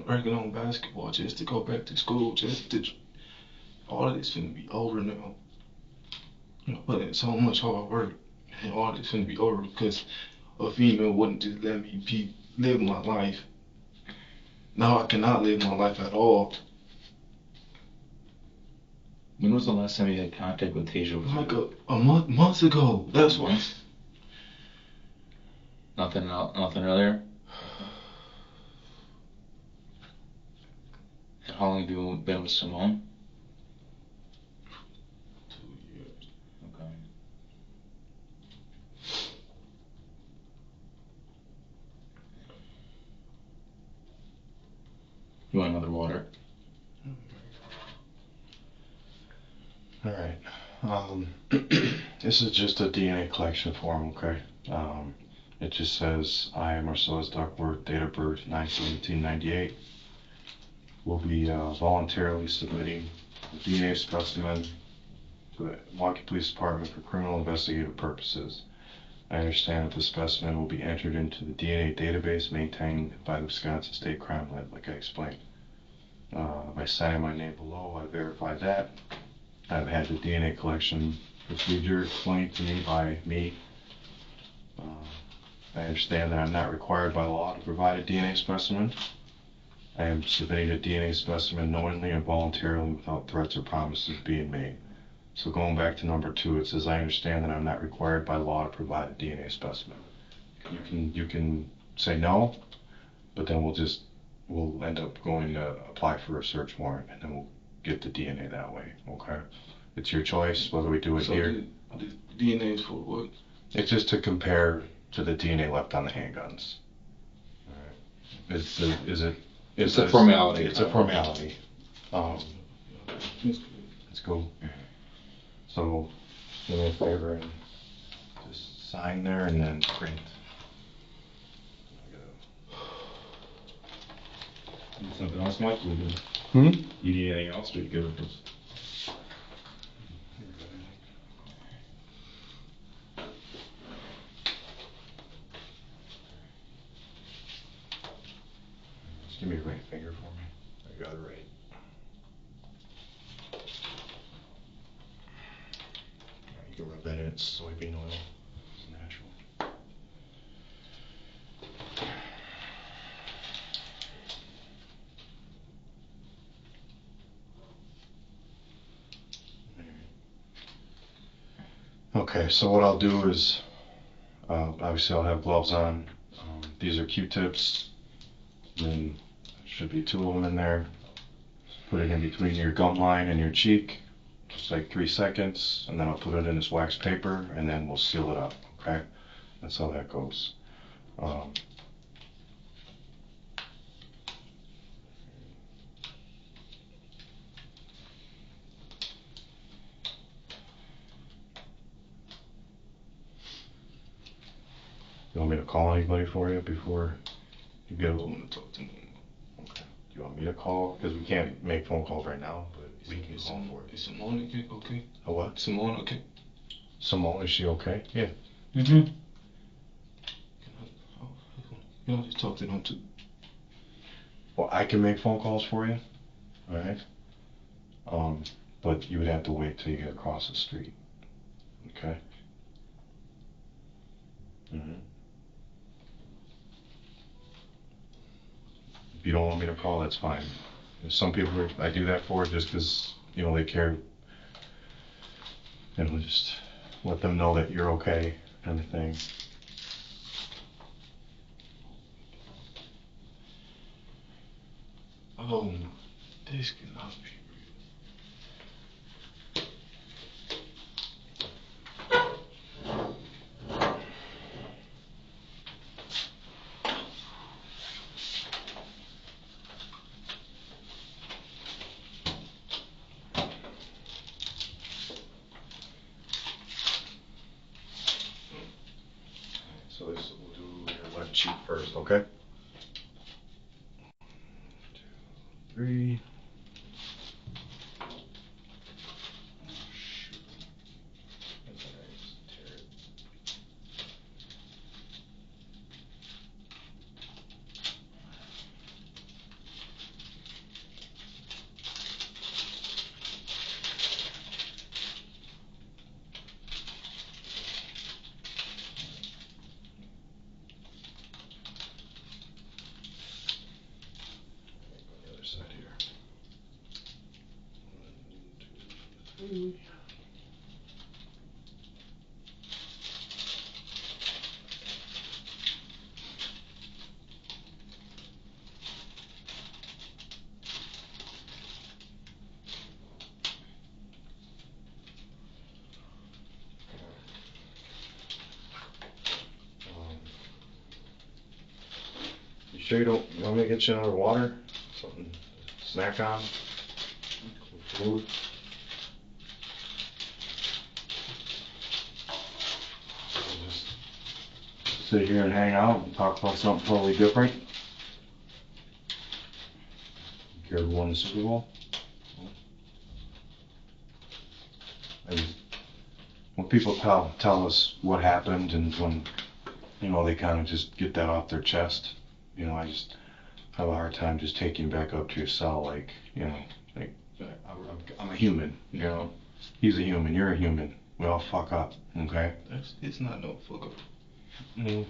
working on basketball, just to go back to school, all of this finna be over now. I put in so much hard work, and all this finna be over because a female wouldn't just let me live my life. Now I cannot live my life at all. When was the last time you had contact with Tasia? Like a months ago. That's why. Nothing earlier? And how long have you been with Simone? 2 years. Okay. You want another water? All right. This is just a DNA collection form, okay? It just says, I am Marcellus Duckworth, date of birth 9/17/98. Will be voluntarily submitting a DNA specimen to the Milwaukee Police Department for criminal investigative purposes. I understand that the specimen will be entered into the DNA database maintained by the Wisconsin State Crime Lab, like I explained. By signing my name below, I verify that. I've had the DNA collection procedure explained to me by me. I understand that I'm not required by law to provide a DNA specimen. I am submitting a DNA specimen knowingly and voluntarily without threats or promises being made. So going back to number 2, it says I understand that I'm not required by law to provide a DNA specimen. You can say no, but then we'll just we'll end up going to apply for a search warrant, and then we'll get the DNA that way, okay? It's your choice whether we do it So here. the DNA is for what? It's just to compare to the DNA left on the handguns. Alright. It's a formality. It's a formality. It's Let's go. So, do me a favor and just sign there and then print. Need something else, Mike? We good? Hmm? You need anything else? We good with this? Just give me your right finger for me. I got it right. You can rub that in. It's soybean oil. It's natural. Okay, so what I'll do is, obviously I'll have gloves on. These are Q-tips. Then should be 2 of them in there. Put it in between your gum line and your cheek, just like 3 seconds, and then I'll put it in this wax paper, and then we'll seal it up. Okay, that's how that goes. You want me to call anybody for you before you get? I want to talk to him. Okay. Do you want me to call? Because we can't make phone calls right now, but we can call for it. Is Simone okay? A what? Simone okay? Simone, is she okay? Yeah. Mm-hmm. Can I just talk to them too? Well, I can make phone calls for you. All right. But you would have to wait till you get across the street. Okay. Mm-hmm. If you don't want me to call, that's fine. Some people I do that for just because, they care. Just let them know that you're okay, kind of thing. Oh, this cannot be So we'll do your left cheek first, okay? 1, 2, 3. Oh, shoot. That's all right, just tear it. On the other side here. 1, 2, 3. You sure you want me to get you another water? Something to snack on? Some food? Just sit here and hang out and talk about something totally different? You care who won the Super Bowl? And when people tell us what happened and when, they kind of just get that off their chest, I just have a hard time just taking back up to your cell, like, I'm a human, He's a human, you're a human. We all fuck up, okay? It's not no fuck up. I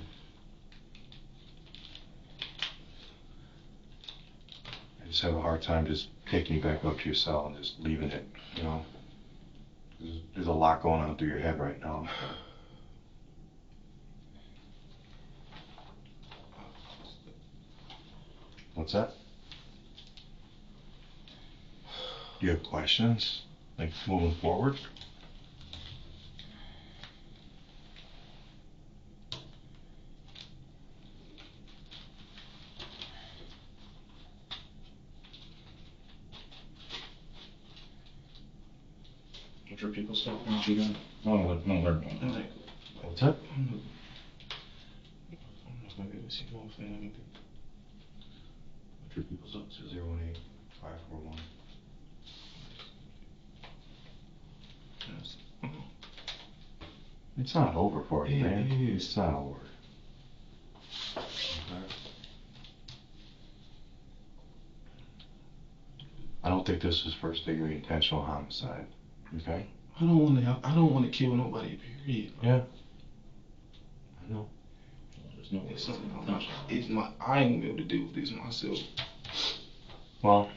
just have a hard time just taking you back up to your cell and just leaving it, There's a lot going on through your head right now. What's that? Do you have questions? Like moving forward? What's your people stuff? What you doing? No, we're doing. What's up? I'm not gonna be able to see my family. What's your people stuff? 018541. It's not over for you, man. It's not over. I don't think this is first degree intentional homicide. Okay? I don't want to kill nobody. Period. Yeah. I know. There's no. It's something I'm not. It's my. I ain't gonna be able to deal with this myself. Well,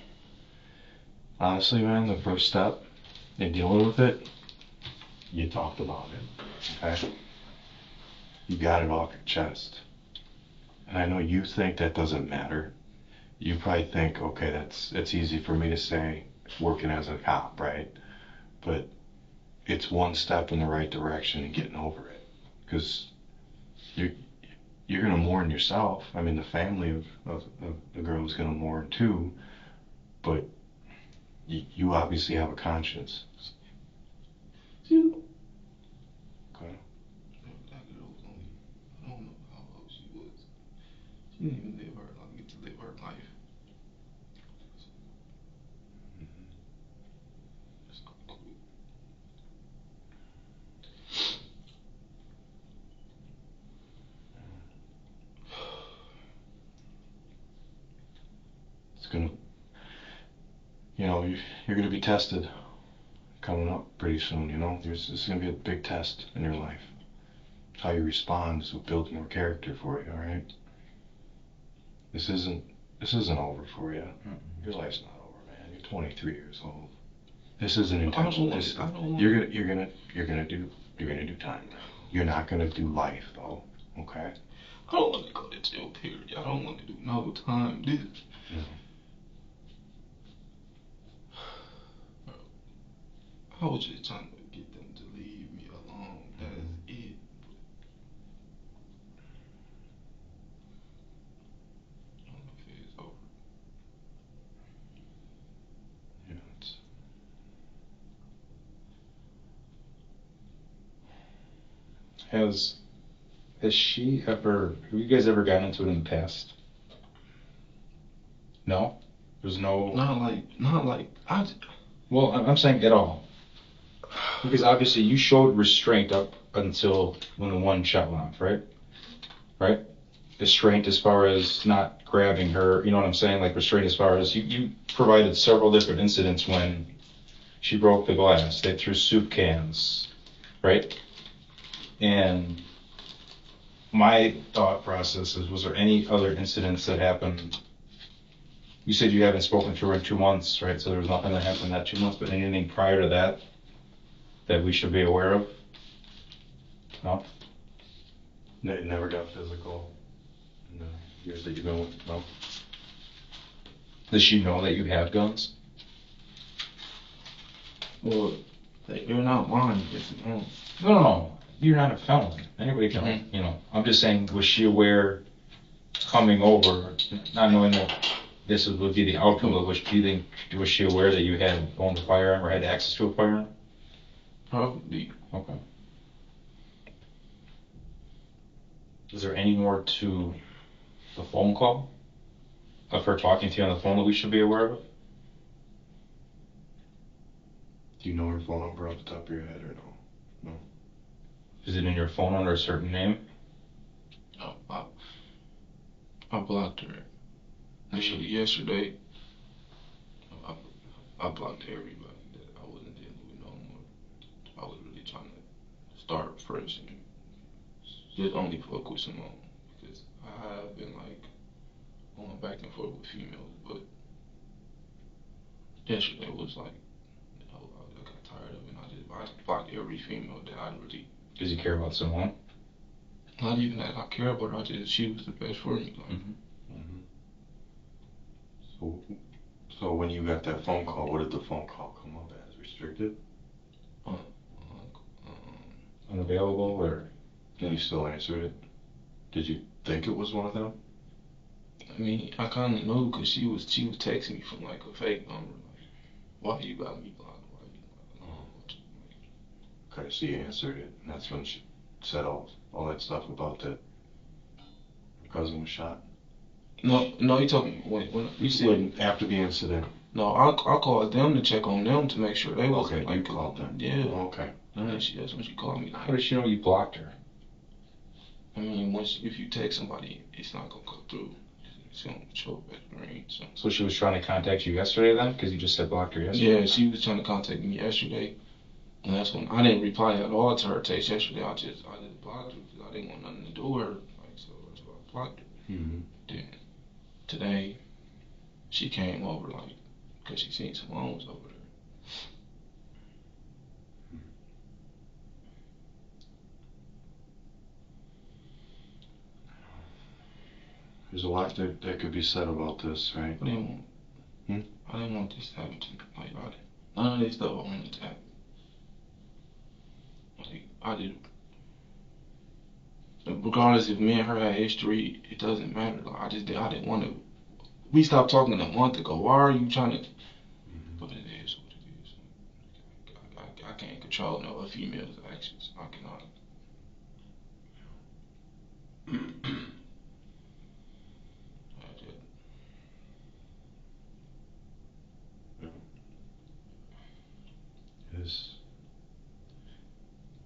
honestly, man, the first step in dealing with it, you talked about it. Okay? You got it off your chest. And I know you think that doesn't matter. You probably think, okay, it's easy for me to say working as a cop, right? But it's one step in the right direction and getting over it. Because you're gonna mourn yourself. I mean, the family of the girl is gonna mourn too. But you obviously have a conscience. See, Okay. that girl was only. I don't know how old she was. She didn't even get to live her life. It's not cool. It's gonna, you're gonna be tested coming up pretty soon. This is gonna be a big test in your life. How you respond is what builds more character for you. All right. This isn't over for you. Your life's not over, man. You're 23 years old. This isn't intentional. You're gonna do time. You're not gonna do life though. Okay. I don't want to go to jail. Period. I don't want to do no time. This. Yeah. I was just trying to get them to leave me alone. That is it. I don't know if it's over. Yeah. Has she ever? Have you guys ever gotten into it in the past? No. There's no. Not like I. Well, I'm saying at all. Because obviously you showed restraint up until when the one shot went off, right? Right? Restraint as far as not grabbing her, you know what I'm saying? Like restraint as far as you provided several different incidents when she broke the glass. They threw soup cans, right? And my thought process is, was there any other incidents that happened? You said you haven't spoken to her in 2 months, right? So there was nothing that happened in that 2 months, but anything prior to that we should be aware of? No? It never got physical. No. Years that you've been with. No. Does she know that you have guns? Well, you're not mine. No. You're not a felon. Anybody can, I'm just saying, was she aware coming over, not knowing that this would be the outcome of which, do you think, was she aware that you had owned a firearm or had access to a firearm? Probably. Okay. Is there any more to the phone call of her talking to you on the phone that we should be aware of? Do you know her phone number off the top of your head or no? No. Is it in your phone under a certain name? No, I blocked her. Actually, yesterday, I blocked everybody that I wasn't dealing with no more. I was really trying to start fresh and just only fuck with Simone because I have been like going back and forth with females, but yesterday was like I got tired of it and I blocked every female that I really. Does he care about Simone? Not even that I care about her, she was the best for me. Like, So So when you got that phone call, what did the phone call come up as? Restricted? Uh, Unavailable or? And you still answered it? Did you think it was one of them? I mean, I kind of knew because she was texting me from like a fake number. Like, why you got me blocked? Why you? Okay, so you answered it, and that's when she said all that stuff about that your cousin was shot. No, you talking when you said After the incident. no. I called them to check on them to make sure they was Okay, like you called them. Yeah. Okay. And that's when she called me. How did she know you blocked her? I mean, if you text somebody, it's not gonna go through. It's gonna show up as green. So she was trying to contact you yesterday then? Because you just said blocked her yesterday? Yeah, she was trying to contact me yesterday. And that's when I didn't reply at all to her text yesterday. I just blocked her because I didn't want nothing to do with her. Like, so that's why I blocked her. Mm-hmm. Then today, she came over like because she seen some loans over there. There's a lot that could be said about this, right? I didn't want this to happen to me. Like, none of this stuff I wanted to happen. Like, I did. Regardless if me and her had history, it doesn't matter. Like, I didn't want to. We stopped talking a month ago. Why are you trying to? But it is what it is. I can't control no other female's actions. I cannot. I did.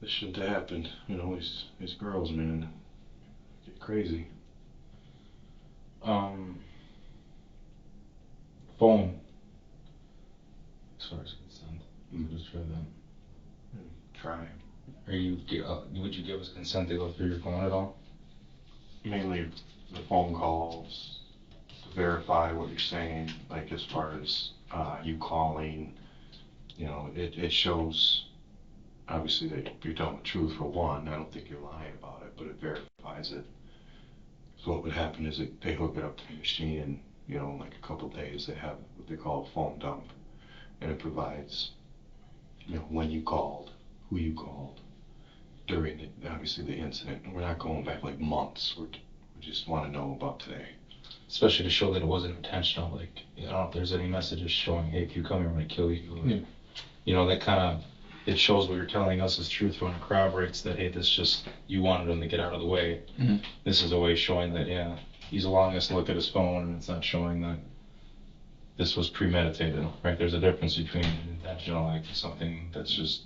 This shouldn't have happened. You know, these girls, man, get crazy. Phone. As far as consent. Just try that. Try. Would you give us consent to go through your phone at all? Mainly the phone calls to verify what you're saying, like as far as you calling, you know, it shows obviously that you're telling the truth for one. I don't think you're lying about it, but it verifies it. So what would happen is they hook it up to the machine, and you know, in like a couple of days they have what they call a phone dump, and it provides, you know, when you called, who you called, during obviously the incident. And we're not going back like months. We just want to know about today. Especially to show that it wasn't intentional. Like, I don't know if there's any messages showing, hey, if you come here, I'm going to kill you. Or, you know, that kind of, it shows what you're telling us is truthful and corroborates that, hey, this just, you wanted him to get out of the way. Mm-hmm. This is a way showing that, yeah, he's allowing us to look at his phone, and it's not showing that this was premeditated, right? There's a difference between an intentional act and something that's just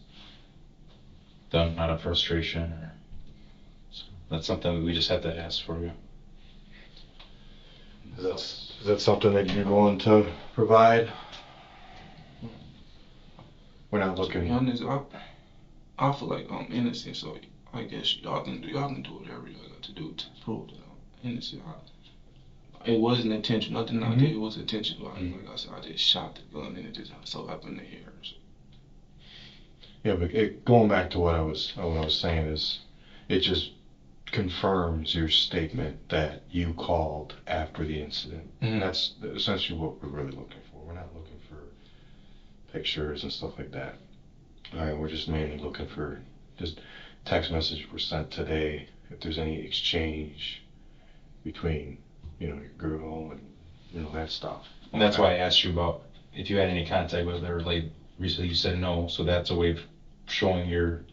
done out of frustration. Or, so that's something that we just have to ask for you. Is that something that you're willing to provide? We're not looking. To be honest, I feel like I'm innocent, so I guess y'all can do whatever y'all got to do to prove that I'm innocent. It wasn't intentional. Nothing I did was intentional. Like I said, I just shot the gun, and it just so happened to hit her. So. Yeah, but going back to what I was saying is, it just confirms your statement that you called after the incident. And that's essentially what we're really looking for. We're not looking for pictures and stuff like that. All right, we're just mainly looking for just text messages were sent today. If there's any exchange between, you know, your girl and, you know, that stuff. And that's why I asked you about if you had any contact with her late recently. You said no, so that's a way of showing your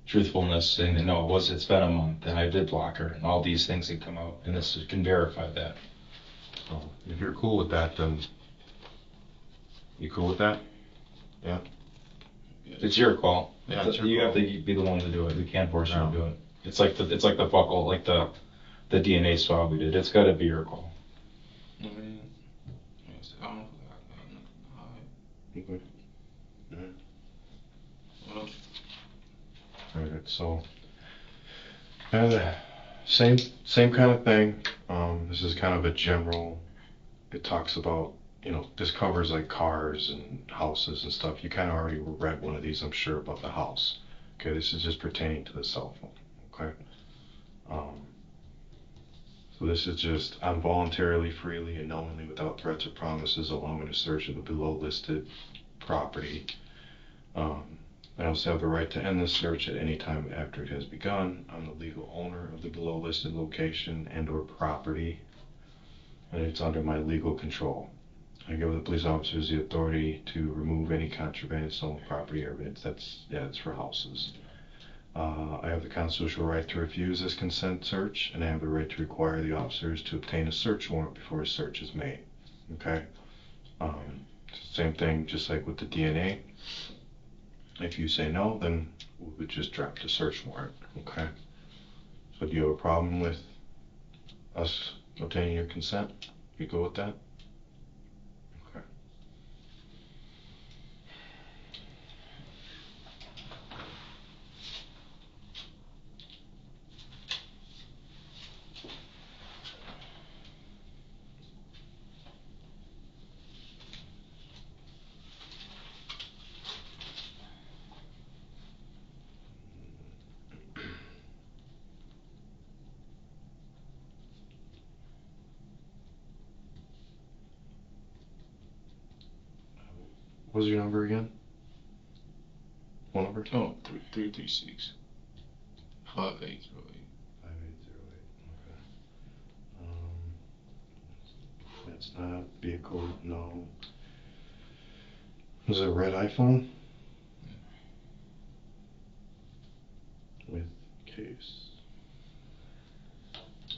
truthfulness, saying that no, it's been a month and I did block her, and all these things that come out, and this can verify that. So if you're cool with that, then you cool with that? Yeah. It's your call. Yeah, it's your you call. have to be the one to do it. We can't force you to do it. It's like the buckle, like the DNA swab we did. It's got to be your call. I mean, I don't feel like I got nothing to hide. Okay. Well, Alright, so same kind of thing. This is kind of a general. It talks about, you know, this covers like cars and houses and stuff. You kind of already read one of these, I'm sure, about the house. Okay, this is just pertaining to the cell phone. Okay. So this is just, I'm voluntarily, freely, and knowingly, without threats or promises, allowing a search of the below listed property. I also have the right to end this search at any time after it has begun. I'm the legal owner of the below listed location and or property, and it's under my legal control. I give the police officers the authority to remove any contraband, stolen property, or evidence. It's for houses. I have the constitutional right to refuse this consent search, and I have the right to require the officers to obtain a search warrant before a search is made. Okay? Same thing, just like with the DNA. If you say no, then we would just drop the search warrant. Okay? So do you have a problem with us obtaining your consent? You go with that? Okay. What was your number again? What number? Oh, 336 5808. 5808. Okay. That's not vehicle. No. Was it a red iPhone? With case.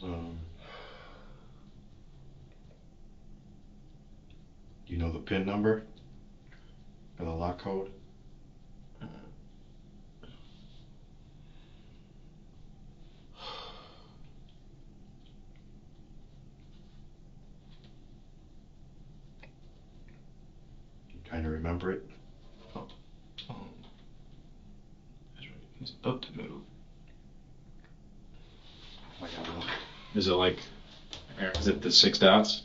Do you know the PIN number? Or the lock code? You kind of remember it? That's right. It's up the middle. Is it like, is it the 6 dots?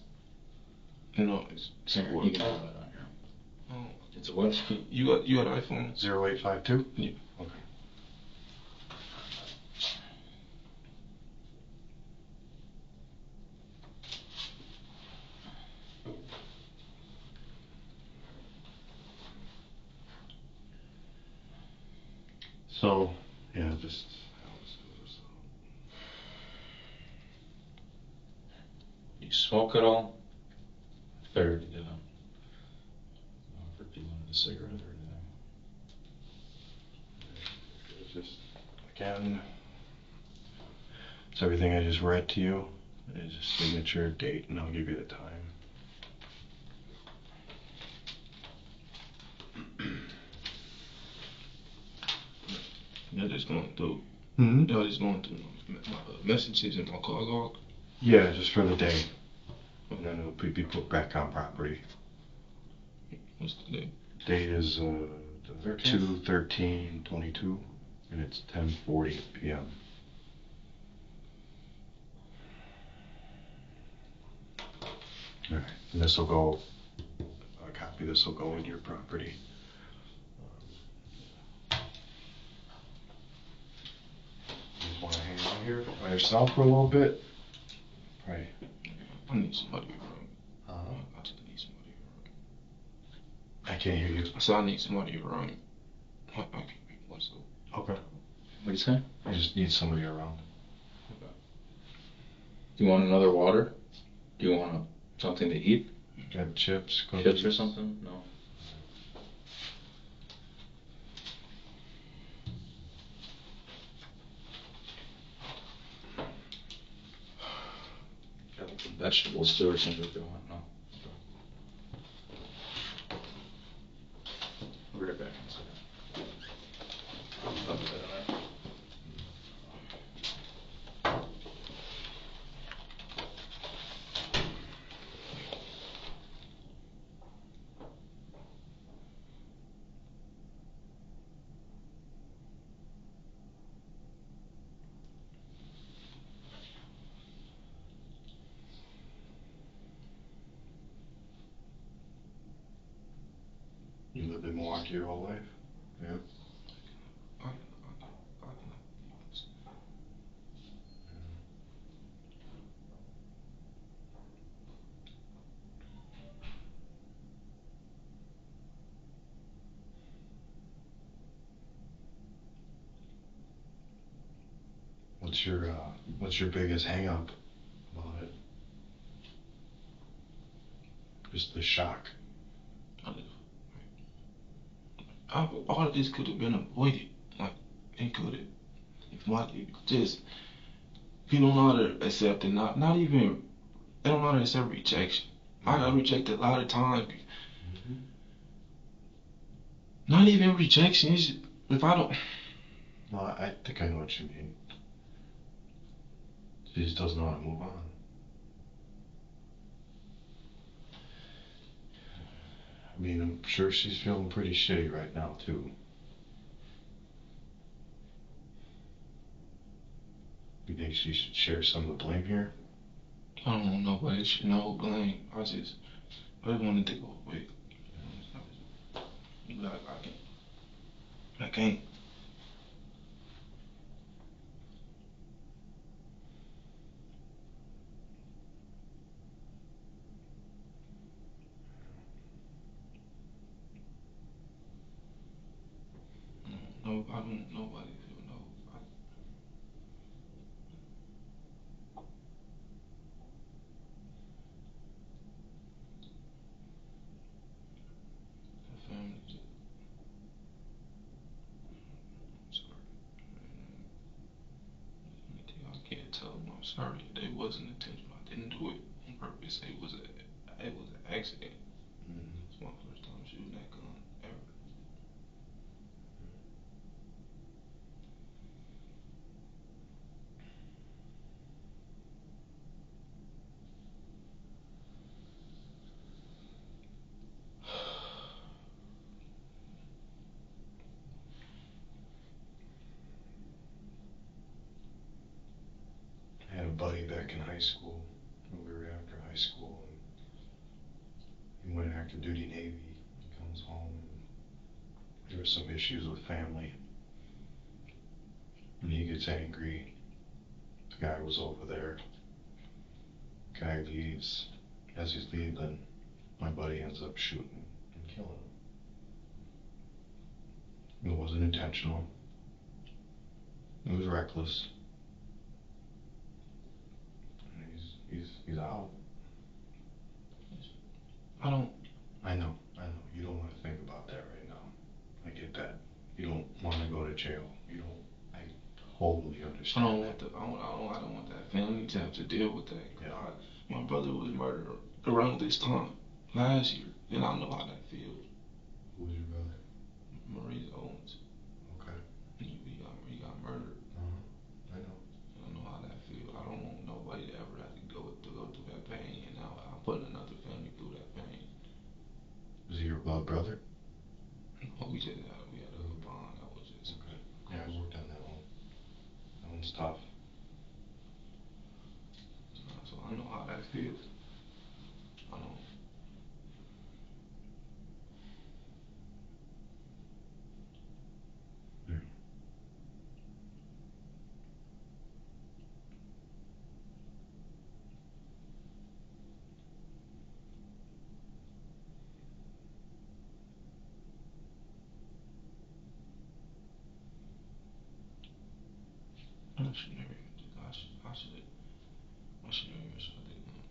No, it's Here, you can have that on here. Oh, It's a what? you got an iPhone? 0852? Yeah. Okay. So, yeah, just. You smoke at all? Third, you know. For people with a cigarette or anything. Just, again, it's everything I just read to you. It's just signature, date, and I'll give you the time. Y'all just going through. Mm-hmm. Y'all just going through my messages in my call log. Yeah, just for the day. And then it'll be put back on property. What's the day? Date is 2/13/22, and it's 10:40 p.m. All right, and this will go. A copy of this will go into your property. You just want to hang out here by yourself for a little bit. Right. I need somebody around. Uh-huh. I just need somebody around. I can't hear you. I said I need somebody around. I can't be myself. Okay. What do you say? I just need somebody around. Do you want another water? Do you want something to eat? Got chips, cookies. Chips or something? No. Got like some vegetables too or something if you want. No. I'll be right back in a second. I'll put that in there. You lived in Milwaukee your whole life? Yeah. I what's your biggest hang up about it? Just the shock. All of this could have been avoided. Like, it could have. If my just people don't know how to accept it. Not even they don't know how to accept rejection. I got rejected a lot of times. Mm-hmm. Not even rejection. It's just, if I don't. No, I think I know what you mean. She just doesn't know how to move on. I mean, I'm sure she's feeling pretty shitty right now, too. You think she should share some of the blame here? I don't want nobody should know blame. I just wanted to go away. Like I can't. I can't. No, I don't. Nobody feel no. The family just. I'm sorry. I can't tell them I'm sorry. It wasn't intentional. I didn't do it on purpose. It was an accident. Mm-hmm. It's my first time shooting that gun ever. I had a buddy back in high school when we were after high school, and he went active duty Navy. He comes home, and there were some issues with family, and he gets angry. The guy was over there. Guy leaves. As he's leaving, my buddy ends up shooting and killing him. It wasn't intentional. It was reckless. And he's out. I don't. I know. You don't want to think about that right now. I get that. You don't want to go to jail. You don't. I totally I understand. don't want I don't want that family to have to deal with that. Yeah. My brother was murdered around this time last year, and I know how that feels. Who was your brother? Maurice Owens. Okay. He got murdered. I know. I know how that feels. I don't want nobody to ever have to go through that pain, and now I'm putting another family through that pain. Was he your blood brother? Oh, we had a bond. That was just Okay. Yeah, I worked on that one. That one's tough. so I know how that feels. I don't. Yeah. I should never even do that. I should never even shut it down.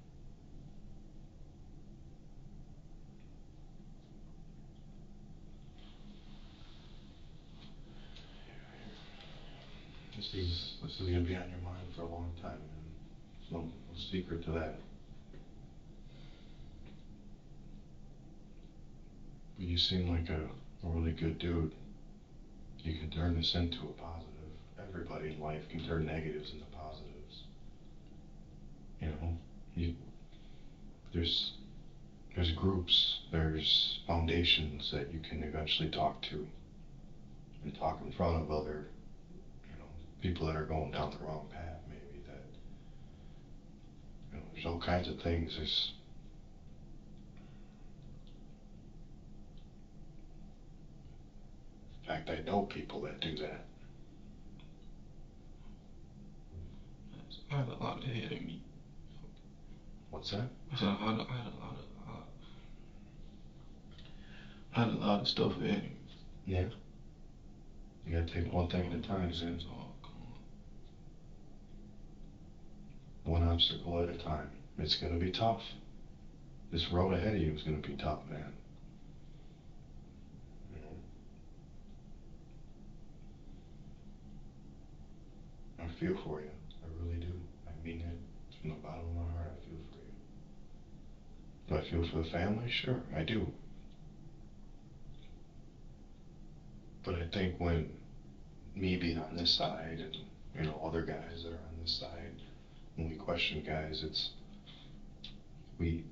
This is gonna be on your mind for a long time, and there's no secret to that. But you seem like a really good dude. You can turn this into a positive. Everybody in life can turn negatives into positives. You know, you, there's groups, there's foundations that you can eventually talk to, and talk in front of other, people that are going down the wrong path. Maybe that, there's all kinds of things. There's In fact, I know people that do that. I had a lot ahead of me. What's that? I said I had a lot of stuff ahead of me. Yeah. You gotta take one thing at a time, man. Oh, come on. one obstacle at a time. It's gonna be tough. This road ahead of you is gonna be tough, man. You know? I feel for you. I really do. I mean it from the bottom of my heart. I feel for you. Do I feel for the family? Sure, I do. But I think when me being on this side and other guys that are on this side, when we question guys, it's we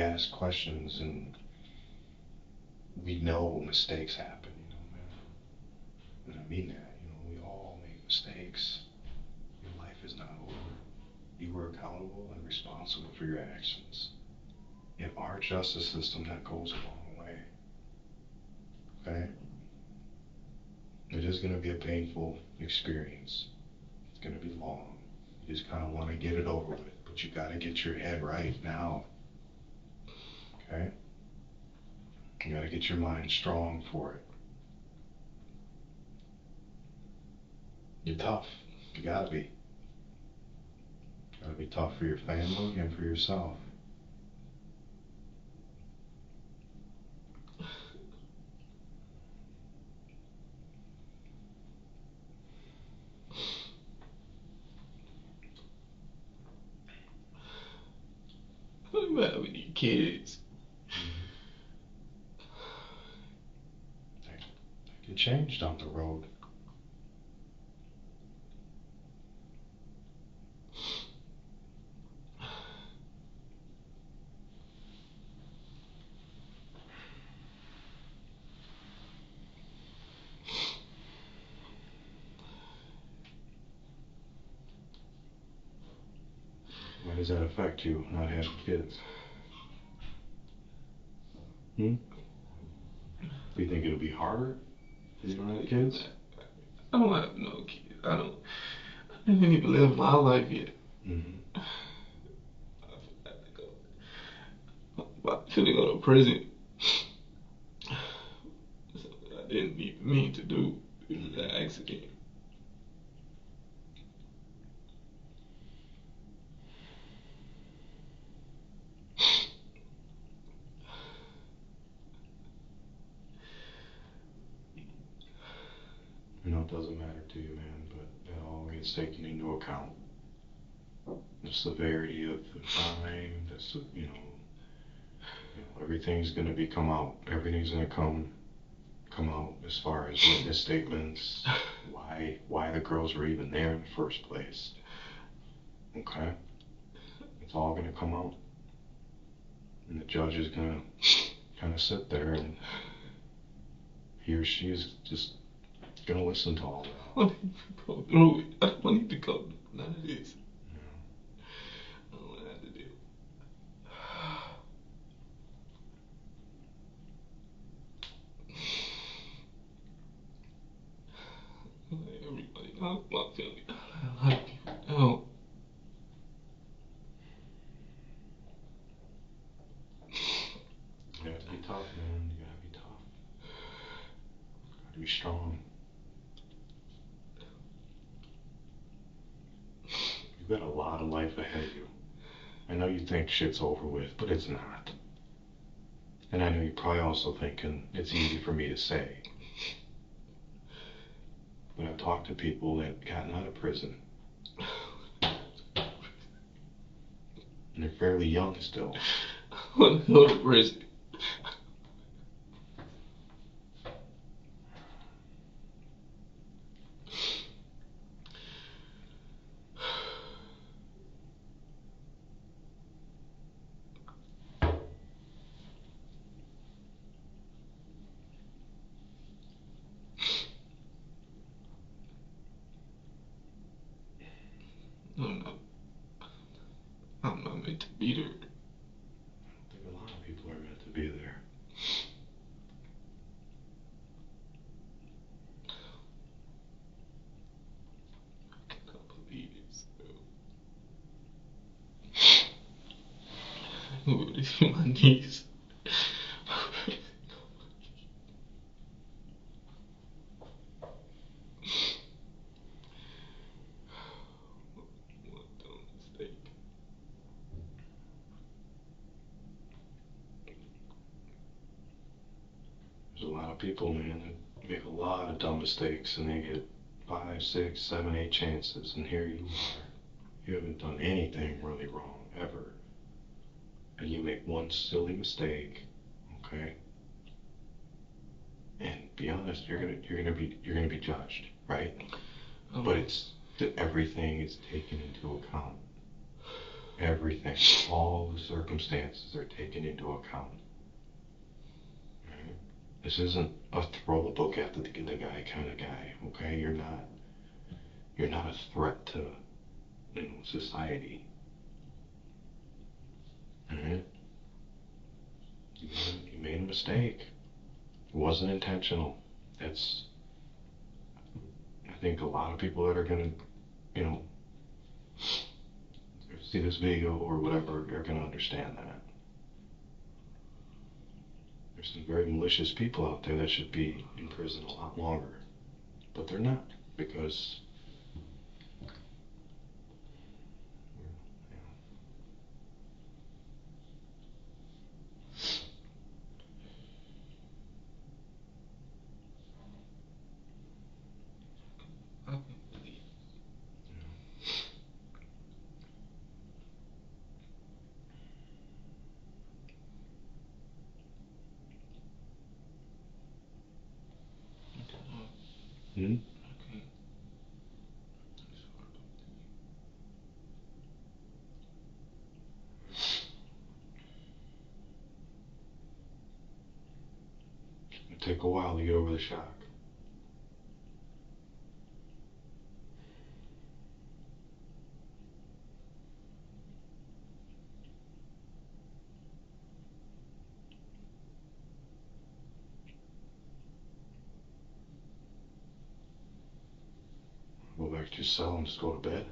ask questions and we know mistakes happen, man. And I mean that, we all make mistakes. Your life is not over. You are accountable and responsible for your actions. In our justice system, that goes a long way. Okay? It is going to be a painful experience. It's going to be long. You just kind of want to get it over with, but you got to get your head right now. Okay? You got to get your mind strong for it. You're tough. You got to be. You got to be tough for your family and for yourself. I don't even have any kids. That could change down the road. Why does that affect you, not having kids? Do you think it'll be harder if you don't have kids? I don't have no kids. I didn't even live my life yet. Mm-hmm. I have to go. I'm finna go to prison. Something I didn't even mean to do. It was an accident. It doesn't matter to you, man, but it all gets taken into account. The severity of the crime, everything's gonna come out. Everything's gonna come out as far as witness statements, why the girls were even there in the first place. Okay? It's all gonna come out. And the judge is gonna kind of sit there and he or she is just gonna listen to all that. I don't need to go through it. I don't need to go through none of this. I don't want to have to deal. Everybody, my family, a lot of people know. You have to be tough, man. You gotta be tough. You gotta be strong. You've got a lot of life ahead of you. I know you think shit's over with, but it's not. And I know you're probably also thinking it's easy for me to say. But I've talked to people that gotten out of prison. And they're fairly young still. I want to go to prison. I'm not meant to be there. I think a lot of people are meant to be there. I cannot believe this. I'm going to see my niece. a lot of people, man, that make a lot of dumb mistakes and they get 5, 6, 7, 8 chances, and here you are. You haven't done anything really wrong ever, and you make one silly mistake, okay? And be honest, you're gonna be judged, right? But it's that everything is taken into account. Everything, all the circumstances are taken into account. Right? This isn't a throw the book at the guy kind of guy, okay? You're not a threat to, society. Alright? You made a mistake. It wasn't intentional. That's, I think a lot of people that are gonna, you know, see this video or whatever are gonna understand that. There's some very malicious people out there that should be in prison a lot longer, but they're not, because Hmm? It'll take a while to get over the shock. Go back to your cell and just go to bed.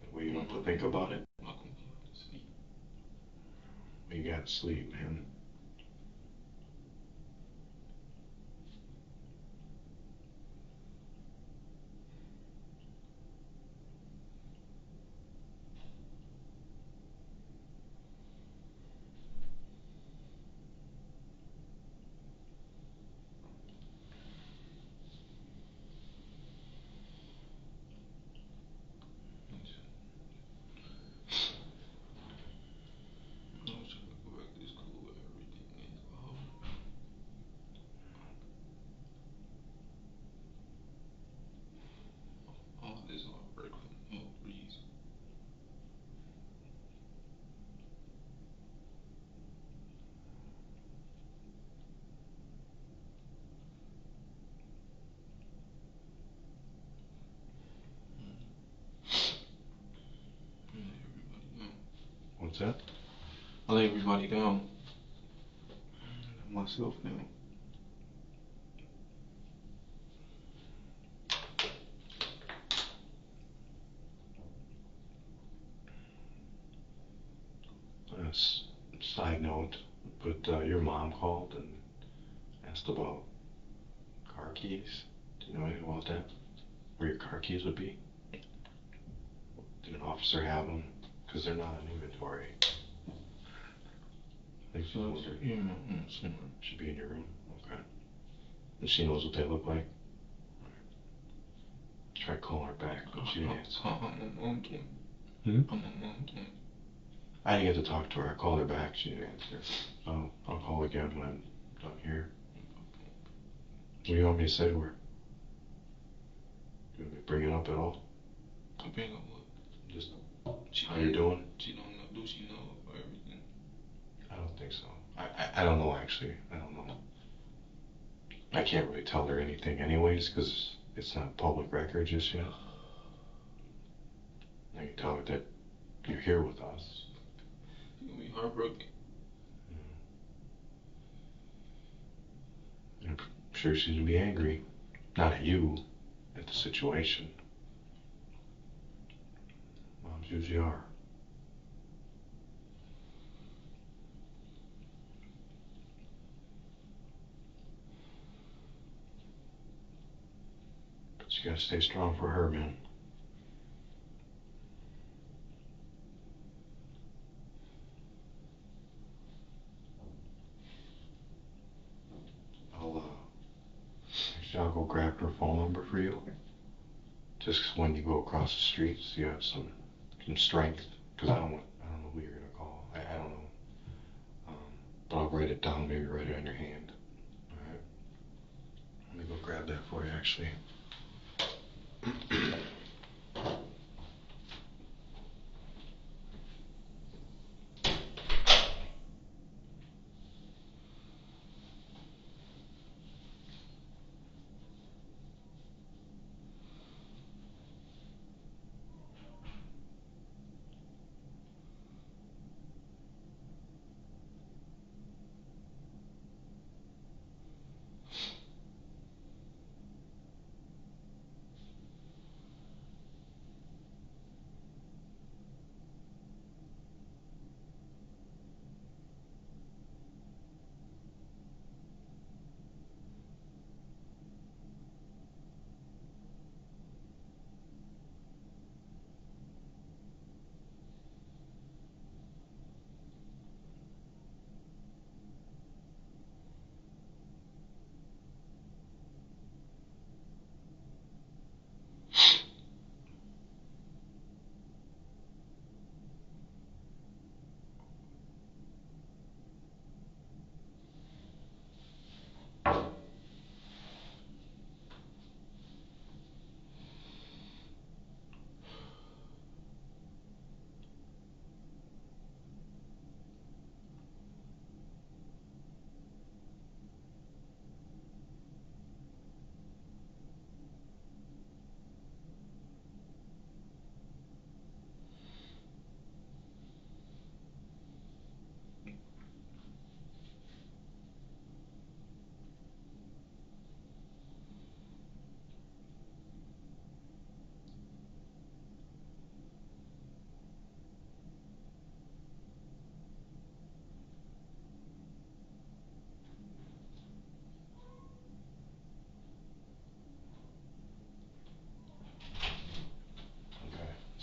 That way you don't have to think about it. You gotta sleep, man. What's that? I lay everybody down. Myself down. Side note, but your mom called and asked about car keys. Do you know anything about that? Where your car keys would be? Did an officer have them? Because they're not in inventory. I think so. Should be in your room. Okay. And she knows what they look like? Tried calling her back, but she didn't answer. I didn't get to talk to her. I called her back. She didn't answer. So I'll call again when I'm done here. What do you want me to say to her? You want me to bring it up at all? Bring up what? Just how you're doing? She don't know. Do she know everything? I don't think so. I don't know, actually. I don't know. I can't really tell her anything anyways, because it's not public record just yet. I can tell her that you're here with us. She's gonna be heartbroken. I'm sure she's gonna be angry. Not at you, at the situation. Moms usually are. But you gotta stay strong for her, man. I'll grab her phone number for you. Just when you go across the street, so you have some strength. Because I don't know who you're gonna call. I don't know. But I'll write it down. Maybe write it on your hand. All right. Let me go grab that for you, actually.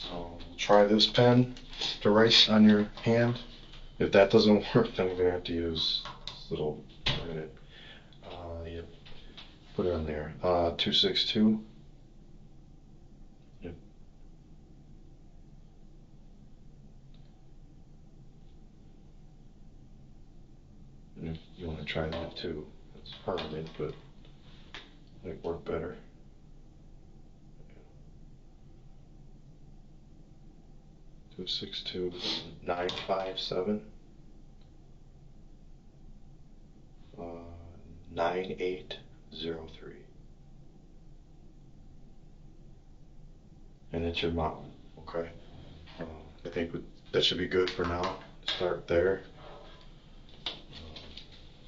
So try this pen to write on your hand. If that doesn't work, then we're gonna have to use this little minute. Yep. Put it on there. 262. Yep. And if you want to try that too, it's permanent, but might work better. 262 957 9803. And it's your mom, okay? I think that should be good for now. Start there.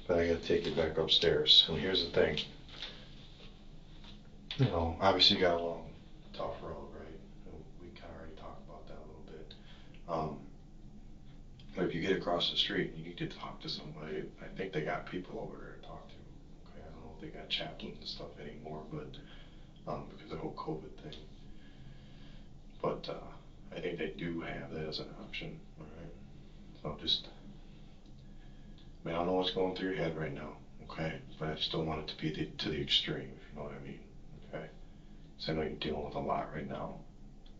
But I gotta take you back upstairs. And here's the thing. Obviously you got a long, tough road, right? We kind of already talked about that a little bit. But if you get across the street and you need to talk to somebody, I think they got people over there to talk to. Okay, I don't know if they got chaplains and stuff anymore, but because of the whole COVID thing. But I think they do have that as an option. All right. So I don't know what's going through your head right now. Okay, but I just don't want it to be to the extreme, if you know what I mean. Okay. So I know you're dealing with a lot right now.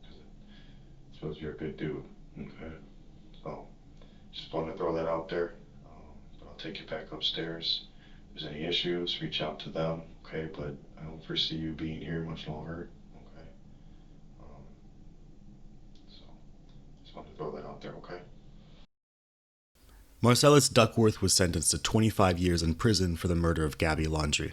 I suppose you're a good dude. Okay. So just want to throw that out there. But I'll take you back upstairs. If there's any issues, reach out to them. Okay. But I don't foresee you being here much longer. Okay. So just want to throw that out there. Okay. Marcellus Duckworth was sentenced to 25 years in prison for the murder of Gabby Laundrie.